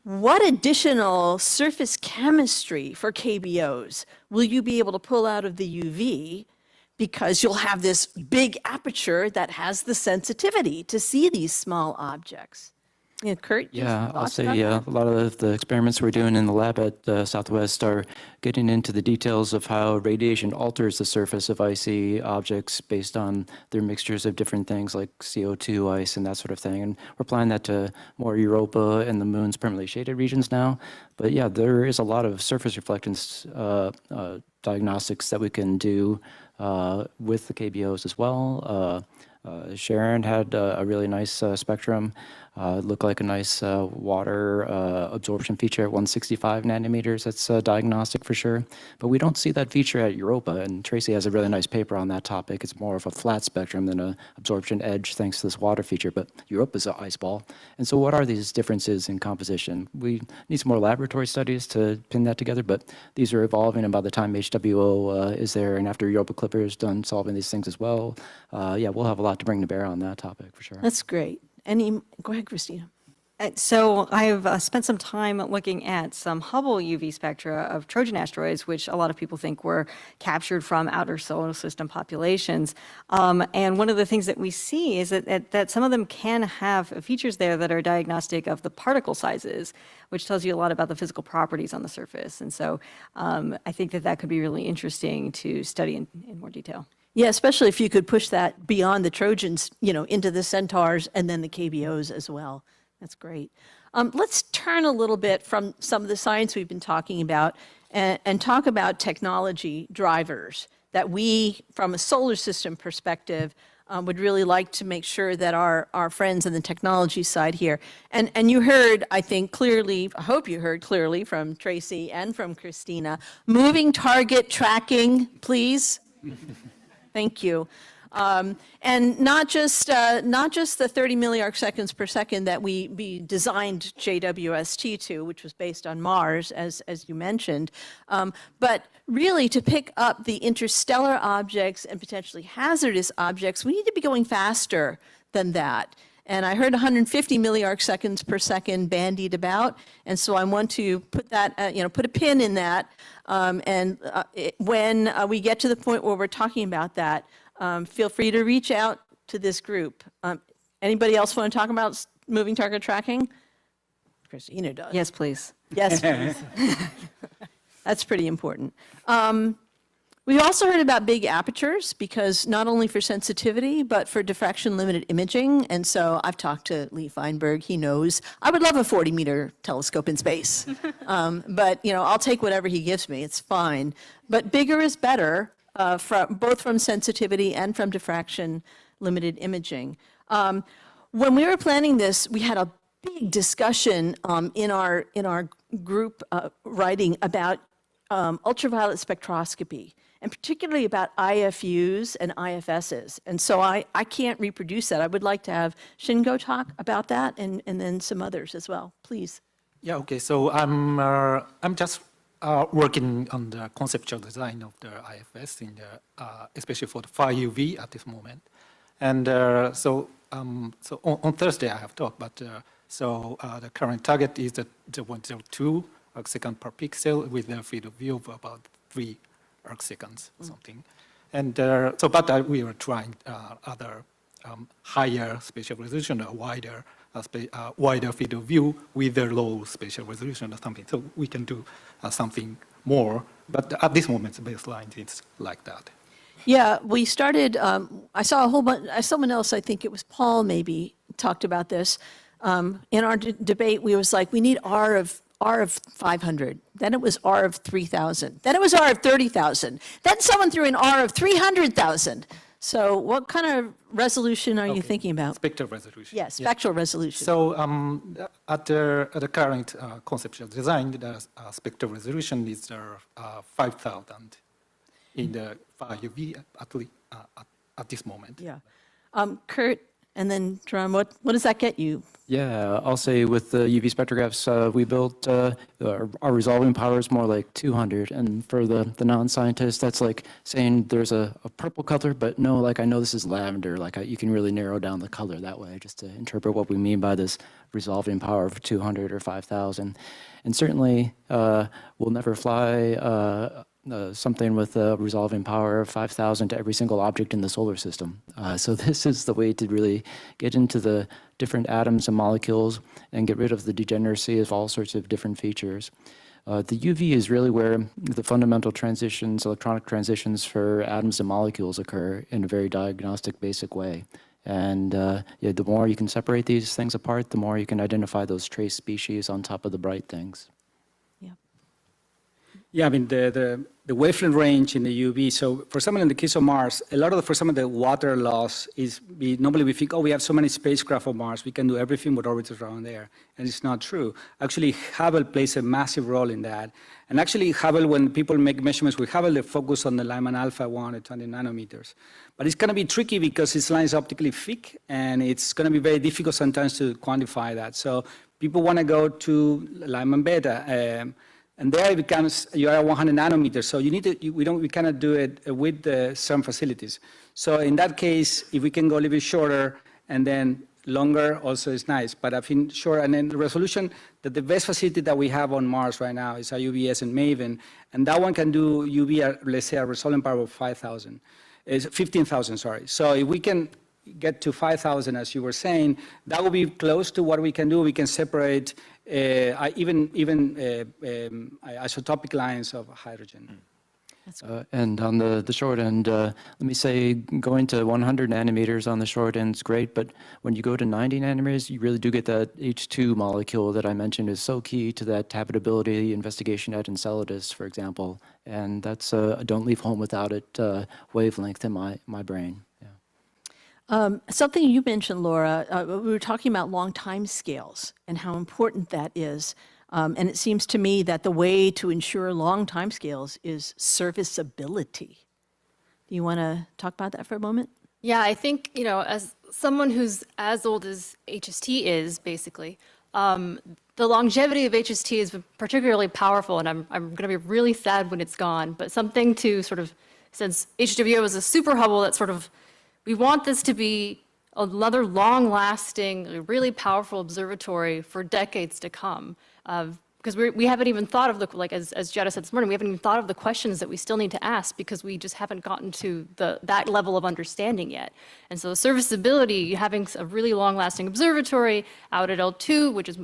what additional surface chemistry for KBOs will you be able to pull out of the UV, because you'll have this big aperture that has the sensitivity to see these small objects? Yeah, Kurt? Yeah, I'll say a lot of the experiments we're doing in the lab at Southwest are getting into the details of how radiation alters the surface of icy objects based on their mixtures of different things like CO2, ice, and that sort of thing. And we're applying that to more Europa and the moon's permanently shaded regions now. But yeah, there is a lot of surface reflectance diagnostics that we can do with the KBOs as well. Sharon had a really nice spectrum. It looked like a nice water absorption feature at 165 nanometers. That's diagnostic for sure. But we don't see that feature at Europa, and Tracy has a really nice paper on that topic. It's more of a flat spectrum than an absorption edge thanks to this water feature, but Europa's an ice ball. And so what are these differences in composition? We need some more laboratory studies to pin that together, but these are evolving, and by the time HWO is there, and after Europa Clipper is done solving these things as well, yeah, we'll have a lot to bring to bear on that topic for sure. That's great. Go ahead, Cristina. So I've spent some time looking at some Hubble UV spectra of Trojan asteroids, which a lot of people think were captured from outer solar system populations. And one of the things that we see is that some of them can have features there that are diagnostic of the particle sizes, which tells you a lot about the physical properties on the surface. And so I think that could be really interesting to study in more detail. Yeah, especially if you could push that beyond the Trojans, into the Centaurs and then the KBOs as well. That's great. Let's turn a little bit from some of the science we've been talking about and talk about technology drivers that we, from a solar system perspective, would really like to make sure that our friends in the technology side here. And you heard, I think, clearly, I hope you heard clearly from Tracy and from Cristina, moving target tracking, please. Thank you. And not just the 30 milliarc seconds per second that we designed JWST to, which was based on Mars, as you mentioned, but really to pick up the interstellar objects and potentially hazardous objects, we need to be going faster than that. And I heard 150 milliarc seconds per second bandied about, and so I want to put that, put a pin in that. When we get to the point where we're talking about that, feel free to reach out to this group. Anybody else want to talk about moving target tracking? Cristina does. Yes, please. Yes, please. That's pretty important. We also heard about big apertures, because not only for sensitivity, but for diffraction-limited imaging. And so I've talked to Lee Feinberg. He knows I would love a 40-meter telescope in space. But, I'll take whatever he gives me. It's fine. But bigger is better, both from sensitivity and from diffraction-limited imaging. When we were planning this, we had a big discussion in our group writing about ultraviolet spectroscopy, and particularly about IFUs and IFSs. And so I can't reproduce that. I would like to have Shingo talk about that, and then some others as well, please. Yeah, okay, so I'm just working on the conceptual design of the IFS, especially for the far UV at this moment. And so on Thursday I have talked, but the current target is the 0.02 arcsecond per pixel with a field of view of about 3 arcseconds or something. And but we were trying other higher spatial resolution, a wider field of view with a low spatial resolution or something. So we can do something more, but at this moment, the baseline is like that. Yeah, we started, I saw a whole bunch, someone else, I think it was Paul maybe, talked about this. In our debate, we was like, we need R of 500. Then it was R of 3,000. Then it was R of 30,000. Then someone threw in R of 300,000. So what kind of resolution are you thinking about? Spectral resolution. Yes, spectral resolution. So at the current conceptual design, the spectral resolution is 5,000 in the far UV at this moment. Yeah. Kurt, and then Jerome, what does that get you? Yeah, I'll say with the UV spectrographs, we built, our resolving power is more like 200. And for the non-scientist, that's like saying there's a purple color, but no, like I know this is lavender. Like you can really narrow down the color that way, just to interpret what we mean by this resolving power of 200 or 5,000. And certainly, we'll never fly something with a resolving power of 5,000 to every single object in the solar system. So this is the way to really get into the different atoms and molecules and get rid of the degeneracy of all sorts of different features. The UV is really where the fundamental transitions, electronic transitions for atoms and molecules occur in a very diagnostic, basic way. And yeah, the more you can separate these things apart, the more you can identify those trace species on top of the bright things. Yeah, I mean, the wavelength range in the UV, so for example, in the case of Mars, for some of the water loss is, normally we think, oh, we have so many spacecraft on Mars, we can do everything with orbits around there. And it's not true. Actually, Hubble plays a massive role in that. And actually, Hubble, when people make measurements with Hubble, they focus on the Lyman alpha 1 at 20 nanometers. But it's going to be tricky because its line is optically thick, and it's going to be very difficult sometimes to quantify that. So people want to go to Lyman beta. And there it becomes, you are at 100 nanometers, so you need to, we cannot do it with some facilities. So in that case, if we can go a little bit shorter and then longer also is nice. But I think short, and then the resolution, the best facility that we have on Mars right now is IUVS and MAVEN, and that one can do UV at, let's say, a resolving power of 15,000, sorry. So if we can get to 5,000, as you were saying, that will be close to what we can do. We can separate even isotopic lines of hydrogen. And on the short end, let me say going to 100 nanometers on the short end is great, but when you go to 90 nanometers, you really do get that H2 molecule that I mentioned is so key to that habitability investigation at Enceladus, for example. And that's a don't leave home without it wavelength in my brain. Something you mentioned, Laura, we were talking about long time scales and how important that is. And it seems to me that the way to ensure long time scales is serviceability. Do you want to talk about that for a moment? Yeah, I think, as someone who's as old as HST is, basically, the longevity of HST is particularly powerful, and I'm going to be really sad when it's gone. But something to sort of, since HWO is a super Hubble, that sort of, we want this to be another long-lasting, really powerful observatory for decades to come. Because we haven't even thought of as Jetta said this morning, we haven't even thought of the questions that we still need to ask because we just haven't gotten to that level of understanding yet. And so serviceability, having a really long-lasting observatory out at L2, which is,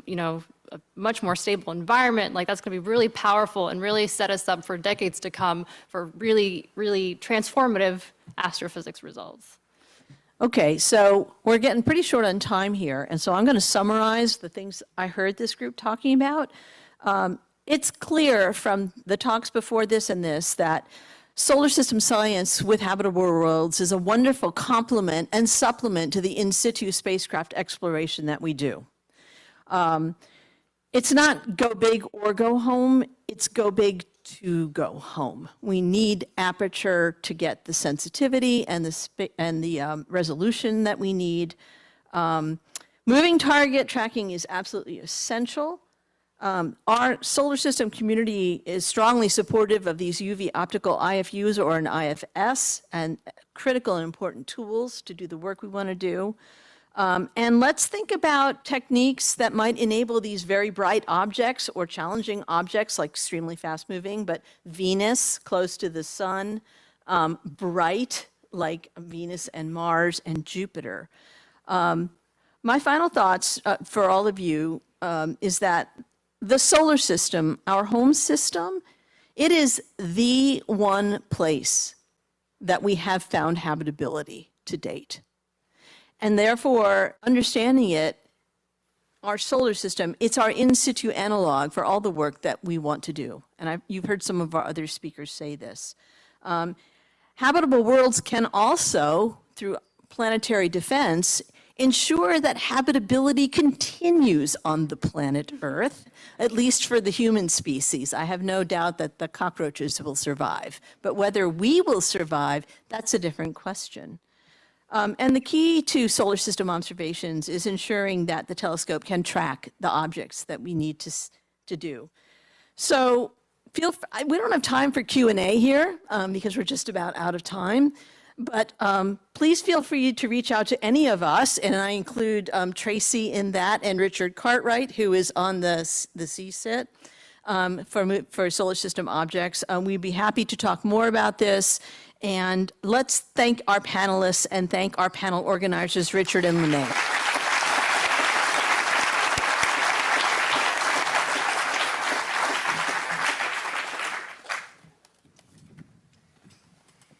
a much more stable environment, that's going to be really powerful and really set us up for decades to come for really, really transformative astrophysics results. Okay, so we're getting pretty short on time here, and so I'm going to summarize the things I heard this group talking about. It's clear from the talks before this and this that solar system science with Habitable Worlds is a wonderful complement and supplement to the in situ spacecraft exploration that we do. It's not go big or go home, it's go big to go home. We need aperture to get the sensitivity and the resolution that we need. Moving target tracking is absolutely essential. Our solar system community is strongly supportive of these UV optical IFUs or an IFS and critical and important tools to do the work we want to do. And let's think about techniques that might enable these very bright objects or challenging objects like extremely fast moving, but Venus close to the sun, bright like Venus and Mars and Jupiter. My final thoughts for all of you is that the solar system, our home system, it is the one place that we have found habitability to date. And therefore, understanding it, our solar system, it's our in situ analog for all the work that we want to do. And you've heard some of our other speakers say this. Habitable Worlds can also, through planetary defense, ensure that habitability continues on the planet Earth, at least for the human species. I have no doubt that the cockroaches will survive, but whether we will survive, that's a different question. And the key to solar system observations is ensuring that the telescope can track the objects that we need to do. So we don't have time for Q&A here because we're just about out of time. But please feel free to reach out to any of us, and I include Tracy in that, and Richard Cartwright, who is on the CSIT for solar system objects. We'd be happy to talk more about this. And let's thank our panelists and thank our panel organizers, Richard and Lynnae.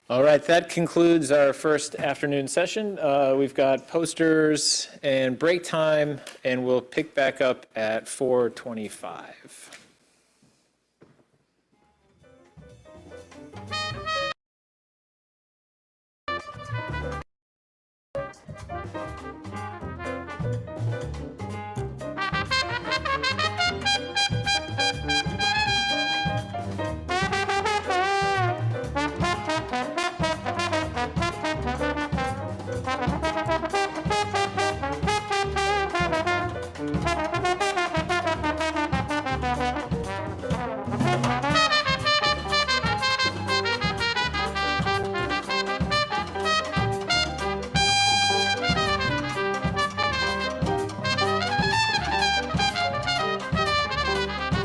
All right, that concludes our first afternoon session. We've got posters and break time, and we'll pick back up at 4:25.